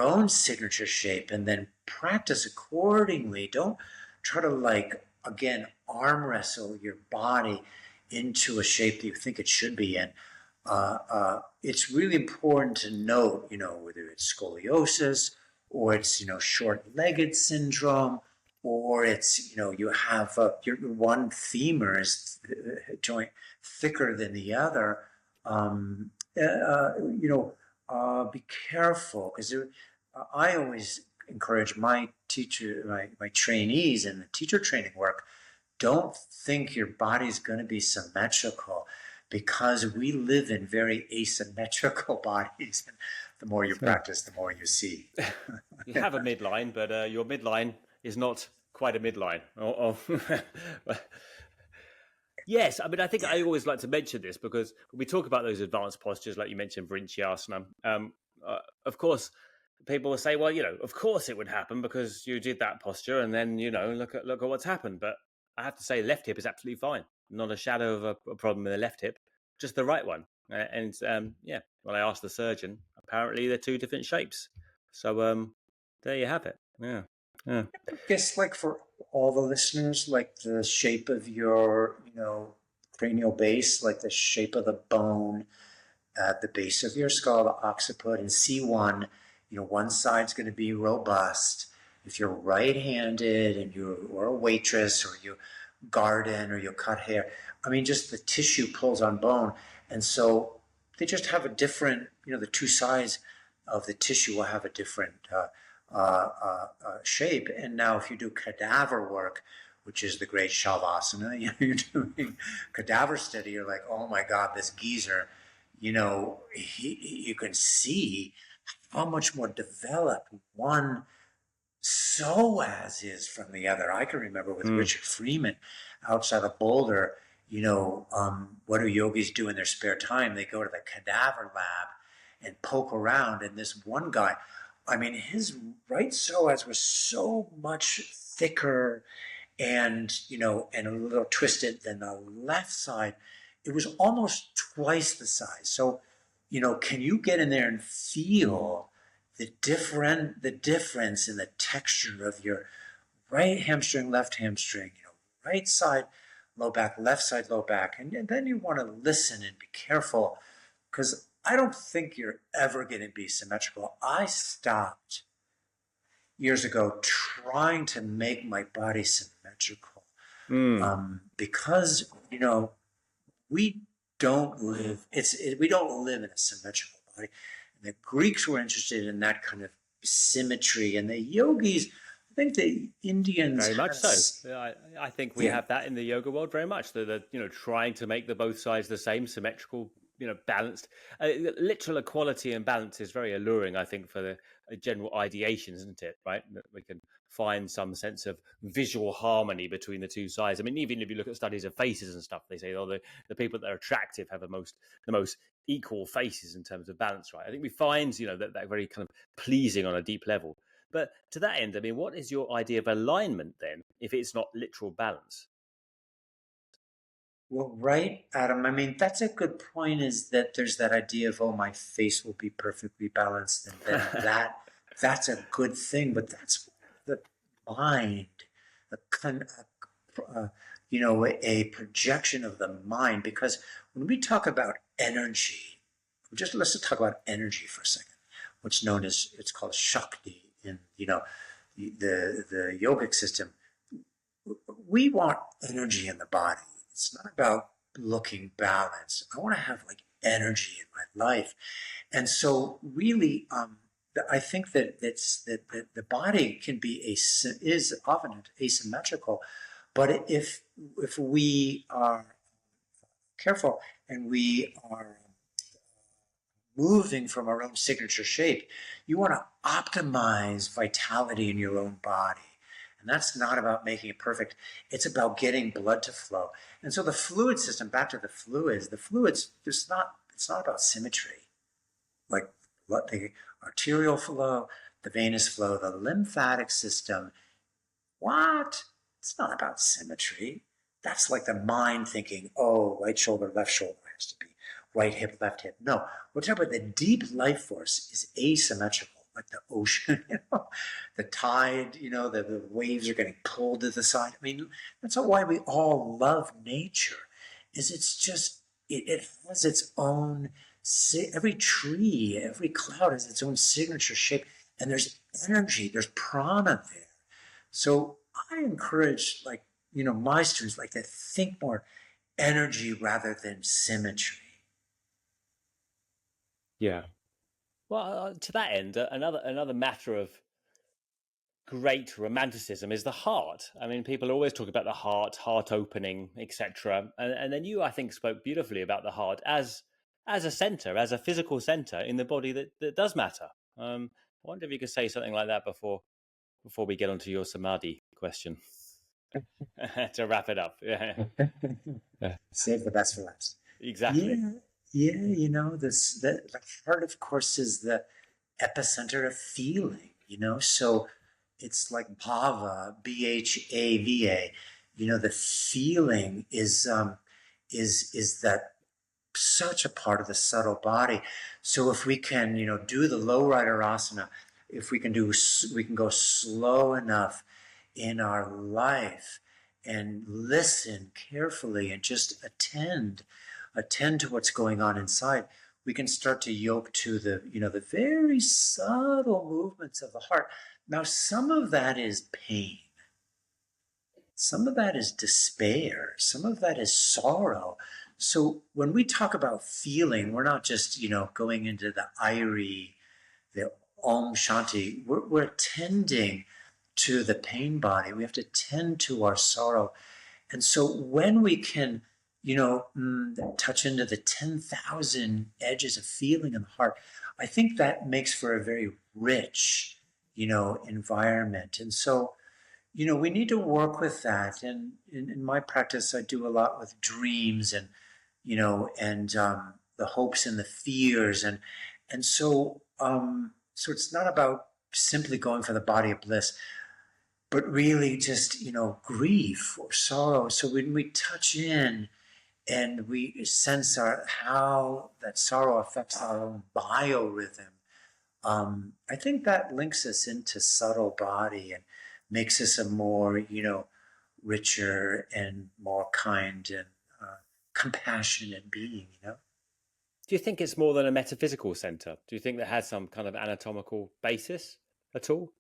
own signature shape, and then practice accordingly. Don't try to again, arm wrestle your body into a shape that you think it should be in. It's really important to note, whether it's scoliosis, or it's, short-legged syndrome, or it's, you have your one femur is joint thicker than the other. Be careful, because I always encourage my trainees in the teacher training work, don't think your body's going to be symmetrical, because we live in very asymmetrical bodies. The more you So practice, the more you see. you have a midline, but your midline is not quite a midline. Yes, I mean, I think I always like to mention this because when we talk about those advanced postures, like you mentioned, Asana, of course, people will say, well, of course it would happen because you did that posture, and then look at what's happened. But I have to say, left hip is absolutely fine, not a shadow of a problem in the left hip, just the right one. And yeah, when I asked the surgeon, apparently they're two different shapes. So there you have it. Yeah, yeah. I guess like for all the listeners, like the shape of your, cranial base, like the shape of the bone at the base of your skull, the occiput, and C1, one side's going to be robust. If you're right-handed and or a waitress or you garden or you cut hair, I mean, just the tissue pulls on bone. And so they just have a different, the two sides of the tissue will have a different shape. And now if you do cadaver work, which is the great Shavasana, you're doing cadaver study, you're like, oh my God, this geezer, you can see how much more developed one Psoas is from the other. I can remember with Richard Freeman outside of Boulder, what do yogis do in their spare time? They go to the cadaver lab and poke around. And this one guy, I mean, his right psoas was so much thicker and a little twisted than the left side. It was almost twice the size. So, can you get in there and feel the difference in the texture of your right hamstring, left hamstring, right side, low back, left side, low back. And then you want to listen and be careful because I don't think you're ever going to be symmetrical. I stopped years ago trying to make my body symmetrical because, we don't live in a symmetrical body. And the Greeks were interested in that kind of symmetry, and the yogis, I think the Indians very much so. I think we have that in the yoga world very much. The trying to make the both sides the same, symmetrical, balanced. Literal equality and balance is very alluring, I think, for the general ideation, isn't it? Right, that we can find some sense of visual harmony between the two sides. I mean, even if you look at studies of faces and stuff, they say, oh, the people that are attractive have the most equal faces in terms of balance. Right, I think we find that very kind of pleasing on a deep level. But to that end, I mean, what is your idea of alignment then, if it's not literal balance? Well, right, Adam. I mean, that's a good point. Is that there's that idea of, oh, my face will be perfectly balanced, and then that's a good thing. But that's the mind, a projection of the mind. Because when we talk about energy, let's talk about energy for a second. What's known as it's called Shakti in the yogic system. We want energy in the body. It's not about looking balanced. I want to have like energy in my life, and so really, I think that the body can be is often asymmetrical, but if we are careful and we are moving from our own signature shape, you want to optimize vitality in your own body. And that's not about making it perfect. It's about getting blood to flow. And so the fluid system, back to the fluids, it's not about symmetry. Like the arterial flow, the venous flow, the lymphatic system. What? It's not about symmetry. That's like the mind thinking, oh, right shoulder, left shoulder has to be right hip, left hip. No, we're talking about the deep life force is asymmetrical, like the ocean, the tide, the waves are getting pulled to the side. I mean, that's why we all love nature, is it's just, it has its own, every tree, every cloud has its own signature shape, and there's energy, there's prana there. So I encourage, my students to think more energy rather than symmetry. Yeah. Well, to that end, another matter of great romanticism is the heart. I mean, people always talk about the heart opening, etc. And then you, I think, spoke beautifully about the heart as as a center, as a physical center in the body that does matter. I wonder if you could say something like that before we get onto your samadhi question to wrap it up. Yeah. Save the best for last. Exactly. Yeah. The heart, of course, is the epicenter of feeling. So it's like bhava, bhava. The feeling is that such a part of the subtle body. So if we can, do the low rider asana, if we can go slow enough in our life and listen carefully and just attend to what's going on inside, we can start to yoke to the very subtle movements of the heart. Now, some of that is pain. Some of that is despair. Some of that is sorrow. So when we talk about feeling, we're not just, going into the Irie, the Om Shanti. We're tending to the pain body. We have to tend to our sorrow. And so when we can, touch into the 10,000 edges of feeling in the heart, I think that makes for a very rich, environment. And so, we need to work with that. And in my practice, I do a lot with dreams and, the hopes and the fears. And so it's not about simply going for the body of bliss, but really just, grief or sorrow. So when we touch in and we sense how that sorrow affects our own biorhythm, I think that links us into subtle body and makes us a more, richer and more kind and compassionate being, Do you think it's more than a metaphysical center? Do you think that has some kind of anatomical basis at all?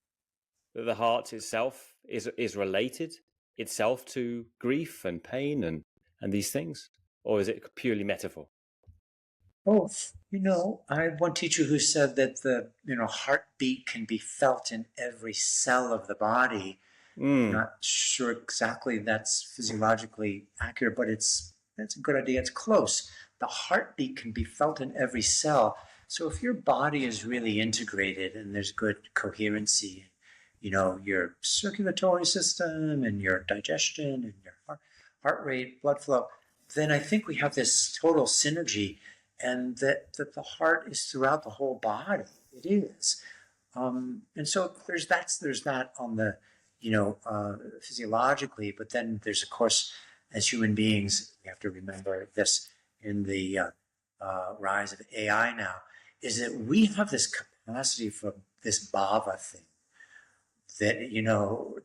That the heart itself is related itself to grief and pain and these things? Or is it purely metaphor? Both. I had one teacher who said that the, heartbeat can be felt in every cell of the body. I'm not sure exactly that's physiologically accurate, but that's a good idea. It's close. The heartbeat can be felt in every cell. So if your body is really integrated and there's good coherency, your circulatory system and your digestion and your heart rate, blood flow, then I think we have this total synergy, and that the heart is throughout the whole body. It is. And so there's that on the, physiologically, but then there's, of course, as human beings, we have to remember this in the rise of AI now, is that we have this capacity for this bhava thing that,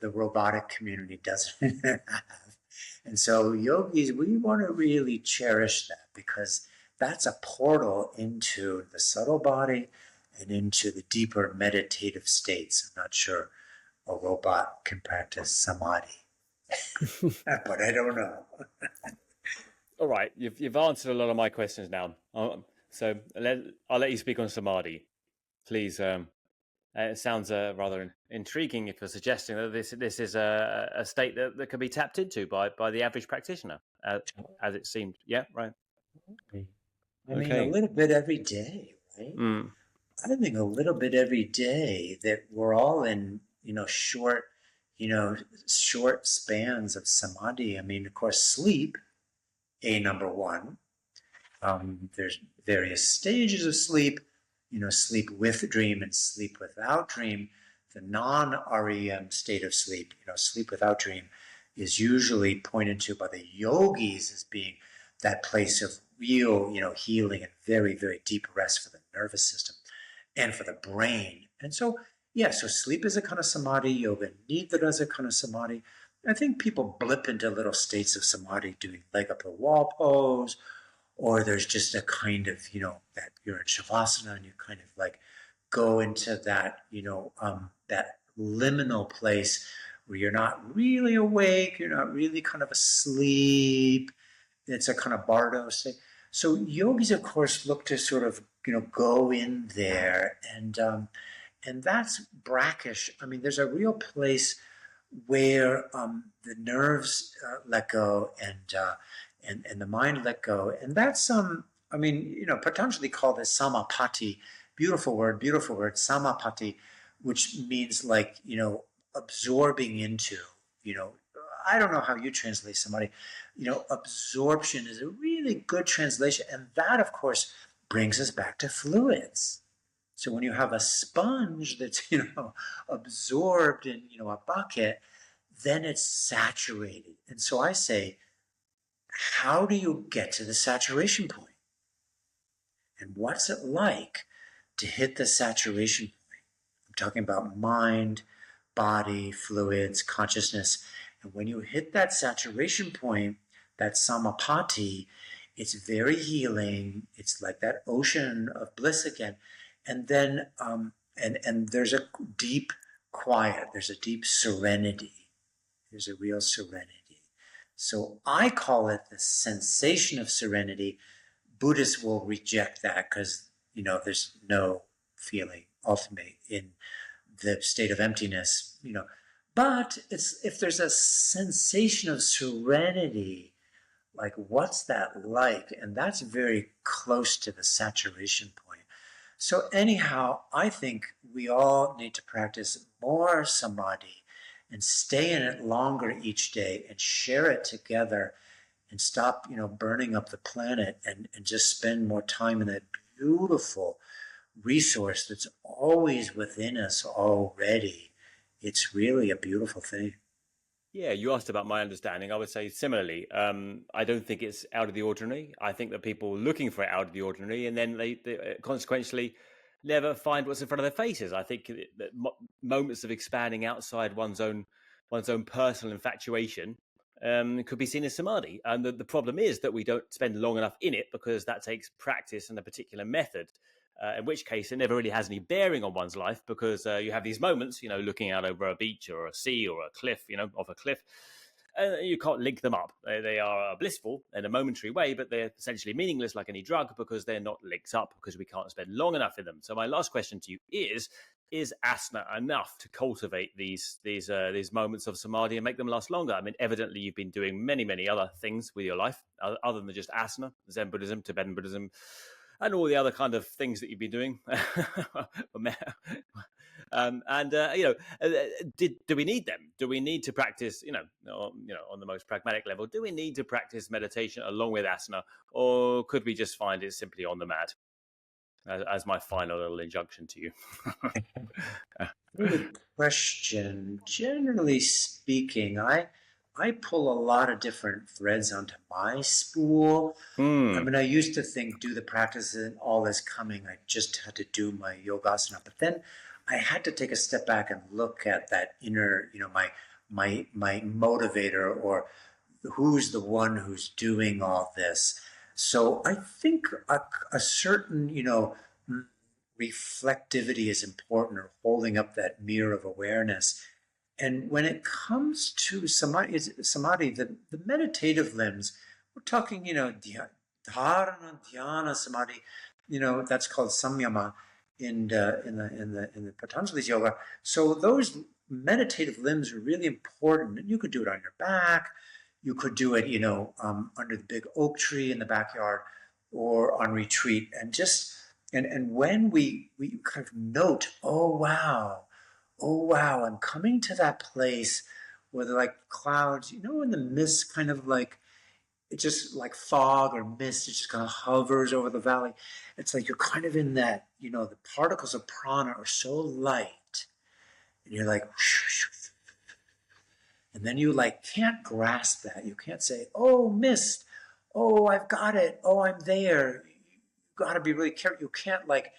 the robotic community doesn't have. And so yogis, we want to really cherish that, because that's a portal into the subtle body and into the deeper meditative states. I'm not sure a robot can practice samadhi, but I don't know. All right, you've answered a lot of my questions now. So I'll let you speak on samadhi, please. It sounds rather intriguing if you're suggesting that this is a state that can be tapped into by the average practitioner, as it seemed. Yeah, right. I mean, a little bit every day, right? I think a little bit every day, that we're all in, short spans of samadhi. I mean, of course, sleep, number one. There's various stages of sleep, sleep with dream and sleep without dream. The non-REM state of sleep, sleep without dream, is usually pointed to by the yogis as being that place of real, healing and very, very deep rest for the nervous system and for the brain. And so, so sleep is a kind of samadhi, yoga nidra is a kind of samadhi. I think people blip into little states of samadhi doing leg up the wall pose, or there's just a kind of, that you're in shavasana and you kind of like go into that, that liminal place where you're not really awake, you're not really kind of asleep. It's a kind of bardo state. So yogis, of course, look to sort of, go in there, and that's brackish. I mean, there's a real place where the nerves let go and the mind let go, and that's I mean, Patanjali called this samapati, beautiful word, samapati, which means like, absorbing into, you know, I don't know how you translate somebody, absorption is a really good translation. And that, of course, brings us back to fluids. So when you have a sponge that's, absorbed in, a bucket, then it's saturated. And so I say, how do you get to the saturation point? And what's it like to hit the saturation point? I'm talking about mind, body, fluids, consciousness. And when you hit that saturation point, that samapati, it's very healing. It's like that ocean of bliss again. And then, and there's a deep quiet. There's a deep serenity. There's a real serenity. So I call it the sensation of serenity. Buddhists will reject that because, there's no feeling ultimate in the state of emptiness, But if there's a sensation of serenity, like what's that like? And that's very close to the saturation point. So anyhow, I think we all need to practice more samadhi and stay in it longer each day and share it together and stop, burning up the planet and just spend more time in that beautiful resource that's always within us already. It's really a beautiful thing. Yeah, you asked about my understanding. I would say similarly. I don't think it's out of the ordinary. I think that people looking for it out of the ordinary, and then they consequently never find what's in front of their faces. I think that moments of expanding outside one's own personal infatuation could be seen as samadhi. And the problem is that we don't spend long enough in it because that takes practice and a particular method. In which case, it never really has any bearing on one's life because you have these moments, looking out over a beach or a sea or a cliff, off a cliff. You can't link them up. They are blissful in a momentary way, but they're essentially meaningless like any drug because they're not linked up because we can't spend long enough in them. So my last question to you is asana enough to cultivate these moments of samadhi and make them last longer? I mean, evidently you've been doing many, many other things with your life other than just asana, Zen Buddhism, Tibetan Buddhism, and all the other kind of things that you've been doing. Do we need them? Do we need to practice, on the most pragmatic level, do we need to practice meditation along with asana, or could we just find it simply on the mat? As my final little injunction to you. Good question. Generally speaking, I pull a lot of different threads onto my spool. I mean, I used to think, do the practice and all is coming. I just had to do my yogasana. But then I had to take a step back and look at that inner, my motivator, or who's the one who's doing all this. So I think a certain, reflectivity is important, or holding up that mirror of awareness. And when it comes to samadhi, the meditative limbs, we're talking, dharana, dhyana, samadhi, that's called samyama in the Patanjali's yoga. So those meditative limbs are really important. And you could do it on your back. You could do it, under the big oak tree in the backyard or on retreat. And just, and when we kind of note, oh, wow, I'm coming to that place where the like clouds, in the mist kind of like, it's just like fog or mist, it just kind of hovers over the valley. It's like you're kind of in that, the particles of prana are so light. And you're like, and then you like can't grasp that. You can't say, oh, mist. Oh, I've got it. Oh, I'm there. You've got to be really careful. You can't like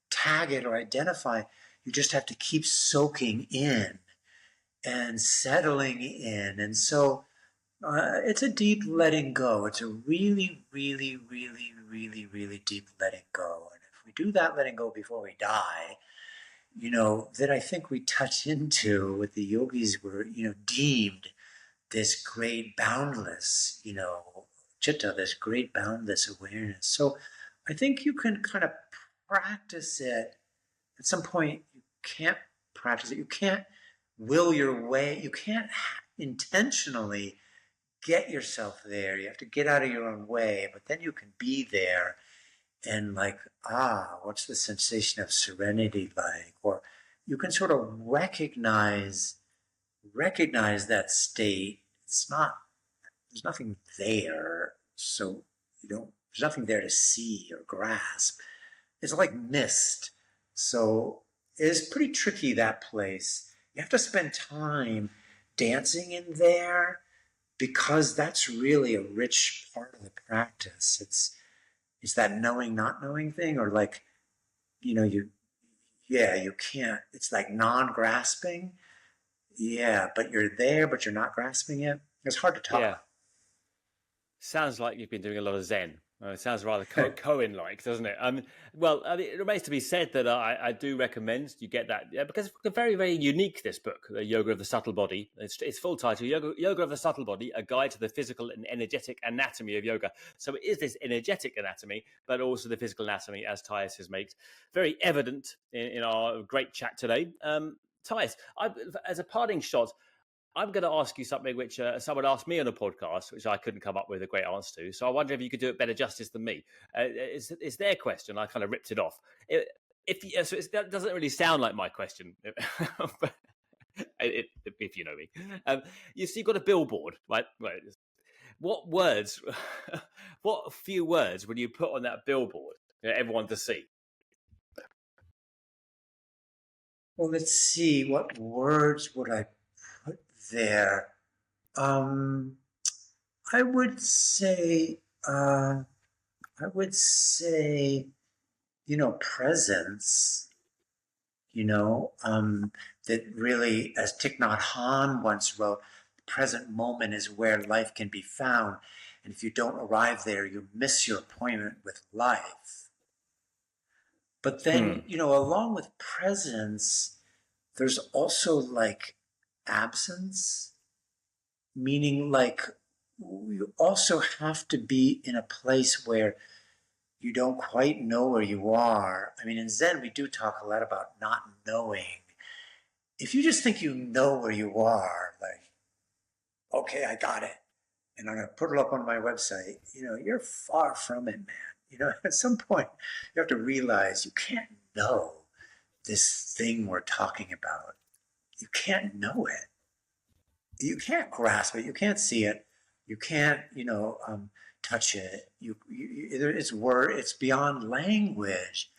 tag it or identify. You just have to keep soaking in and settling in. And so it's a deep letting go. It's a really, really, really, really, really deep letting go. And if we do that letting go before we die, that I think we touch into what the yogis were, deemed this great boundless, chitta, this great boundless awareness. So I think you can kind of practice it. At some point, you can't practice it. You can't will your way. You can't intentionally get yourself there. You have to get out of your own way, but then you can be there. and like, what's the sensation of serenity like? Or you can sort of recognize that state. It's not, there's nothing there, so there's nothing there to see or grasp. It's like mist. So it's pretty tricky, that place. You have to spend time dancing in there because that's really a rich part of the practice. It's that knowing, not knowing thing, or like, you can't, it's like non-grasping. Yeah, but you're there, but you're not grasping it. It's hard to talk Yeah. Sounds like you've been doing a lot of Zen. It sounds rather Cohen-like, doesn't it? Well, it remains to be said that I do recommend you get that, because it's very, very unique, this book, The Yoga of the Subtle Body. Its full title, Yoga of the Subtle Body, A Guide to the Physical and Energetic Anatomy of Yoga. So it is this energetic anatomy, but also the physical anatomy, as Tyus has made very evident in our great chat today. Tyus, as a parting shot, I'm going to ask you something which someone asked me on a podcast, which I couldn't come up with a great answer to. So I wonder if you could do it better justice than me. It's their question. I kind of ripped it off. That doesn't really sound like my question, if you know me. You've got a billboard, right? What words, what few words would you put on that billboard for everyone to see? Well, let's see. What words would I put there? I would say, presence. That really, as Thich Nhat Hanh once wrote, the present moment is where life can be found, and if you don't arrive there, you miss your appointment with life. But then, along with presence, there's also like absence, meaning like you also have to be in a place where you don't quite know where you are. I mean, in Zen, we do talk a lot about not knowing. If you just think you know where you are, like, okay, I got it, and I'm going to put it up on my website, you're far from it, man. At some point, you have to realize you can't know this thing we're talking about. You can't know it. You can't grasp it. You can't see it. You can't, touch it. It's beyond language.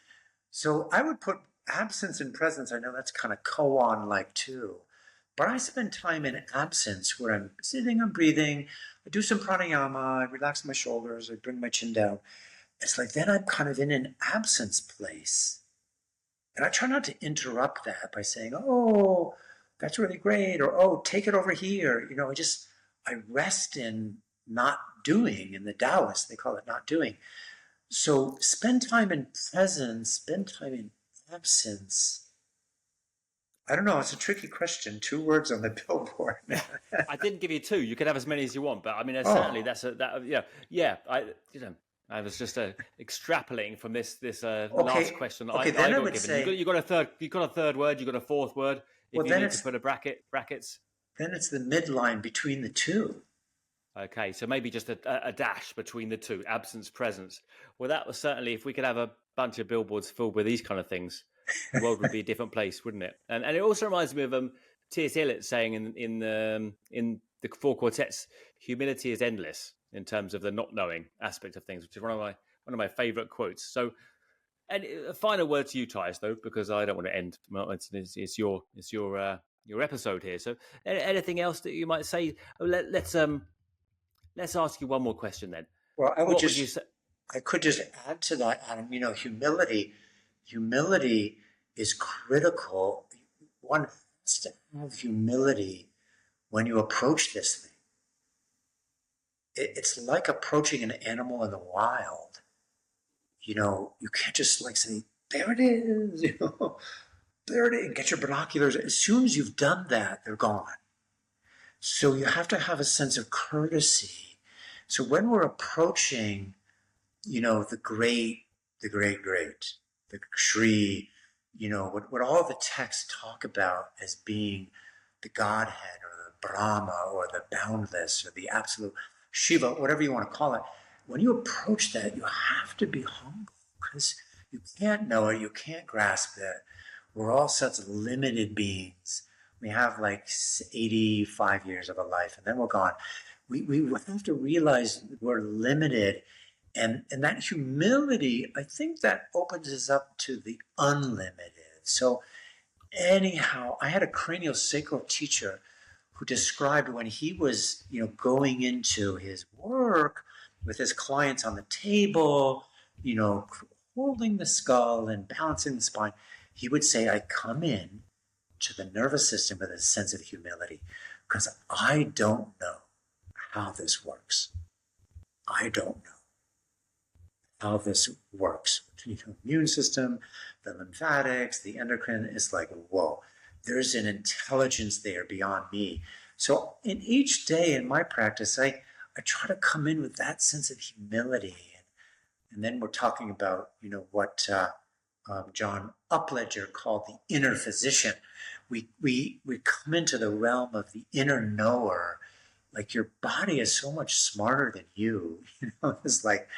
So I would put absence and presence. I know that's kind of koan like too, but I spend time in absence where I'm sitting, I'm breathing, I do some pranayama, I relax my shoulders, I bring my chin down. It's like then I'm kind of in an absence place. And I try not to interrupt that by saying, oh, that's really great, or oh, take it over here. I rest in not doing. In the Taoists, they call it not doing. So spend time in presence, spend time in absence. I don't know. It's a tricky question. 2 words on the billboard. I didn't give you 2. You can have as many as you want, but I mean, certainly I was just extrapolating from this last question. Okay, then I would given. say You got a third word. You got a fourth word. If you need to put a brackets. Then it's the midline between the two. Okay, so maybe just a dash between the two, absence, presence. Well, that was certainly, if we could have a bunch of billboards filled with these kind of things, the world would be a different place, wouldn't it? And it also reminds me of T.S. Eliot saying in the Four Quartets, humility is endless in terms of the not knowing aspect of things, which is one of my favorite quotes. So, and a final word to you, Tyus, though, because I don't want to end. It's your episode here. So, anything else that you might say? Let's ask you one more question then. Well, I could just add to that, Adam. Humility is critical. One has to have humility when you approach this thing. It's like approaching an animal in the wild. You can't just like say, there it is, there it is, and get your binoculars. As soon as you've done that, they're gone. So you have to have a sense of courtesy. So when we're approaching, the great, the Shri, what all the texts talk about as being the Godhead or the Brahma or the boundless or the absolute Shiva, whatever you want to call it, when you approach that, you have to be humble. because you can't know it, you can't grasp it. We're all such limited beings. We have like 85 years of a life and then we're gone. We have to realize we're limited. And that humility, I think that opens us up to the unlimited. So anyhow, I had a cranial sacral teacher who described when he was, going into his work with his clients on the table, holding the skull and balancing the spine, he would say, I come in to the nervous system with a sense of humility because I don't know how this works. I don't know how this works. Immune system, the lymphatics, the endocrine is like, whoa, there's an intelligence there beyond me. So in each day in my practice, I try to come in with that sense of humility. And then we're talking about, what John Upledger called the inner physician. We come into the realm of the inner knower. Like your body is so much smarter than you. It's like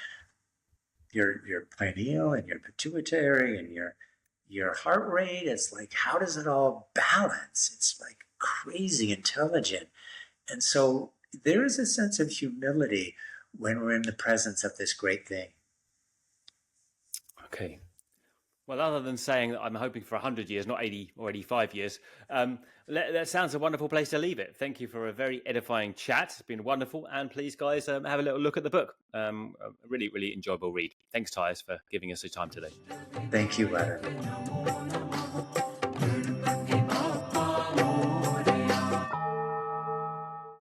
your pineal and your pituitary and your heart rate. It's like, how does it all balance? It's like crazy intelligent. And so there is a sense of humility when we're in the presence of this great thing. Okay. Well, other than saying that I'm hoping for 100 years, not 80 or 85 years, that sounds a wonderful place to leave it. Thank you for a very edifying chat. It's been wonderful. And please, guys, have a little look at the book. A really, really enjoyable read. Thanks, Tyus, for giving us your time today. Thank you, Adam.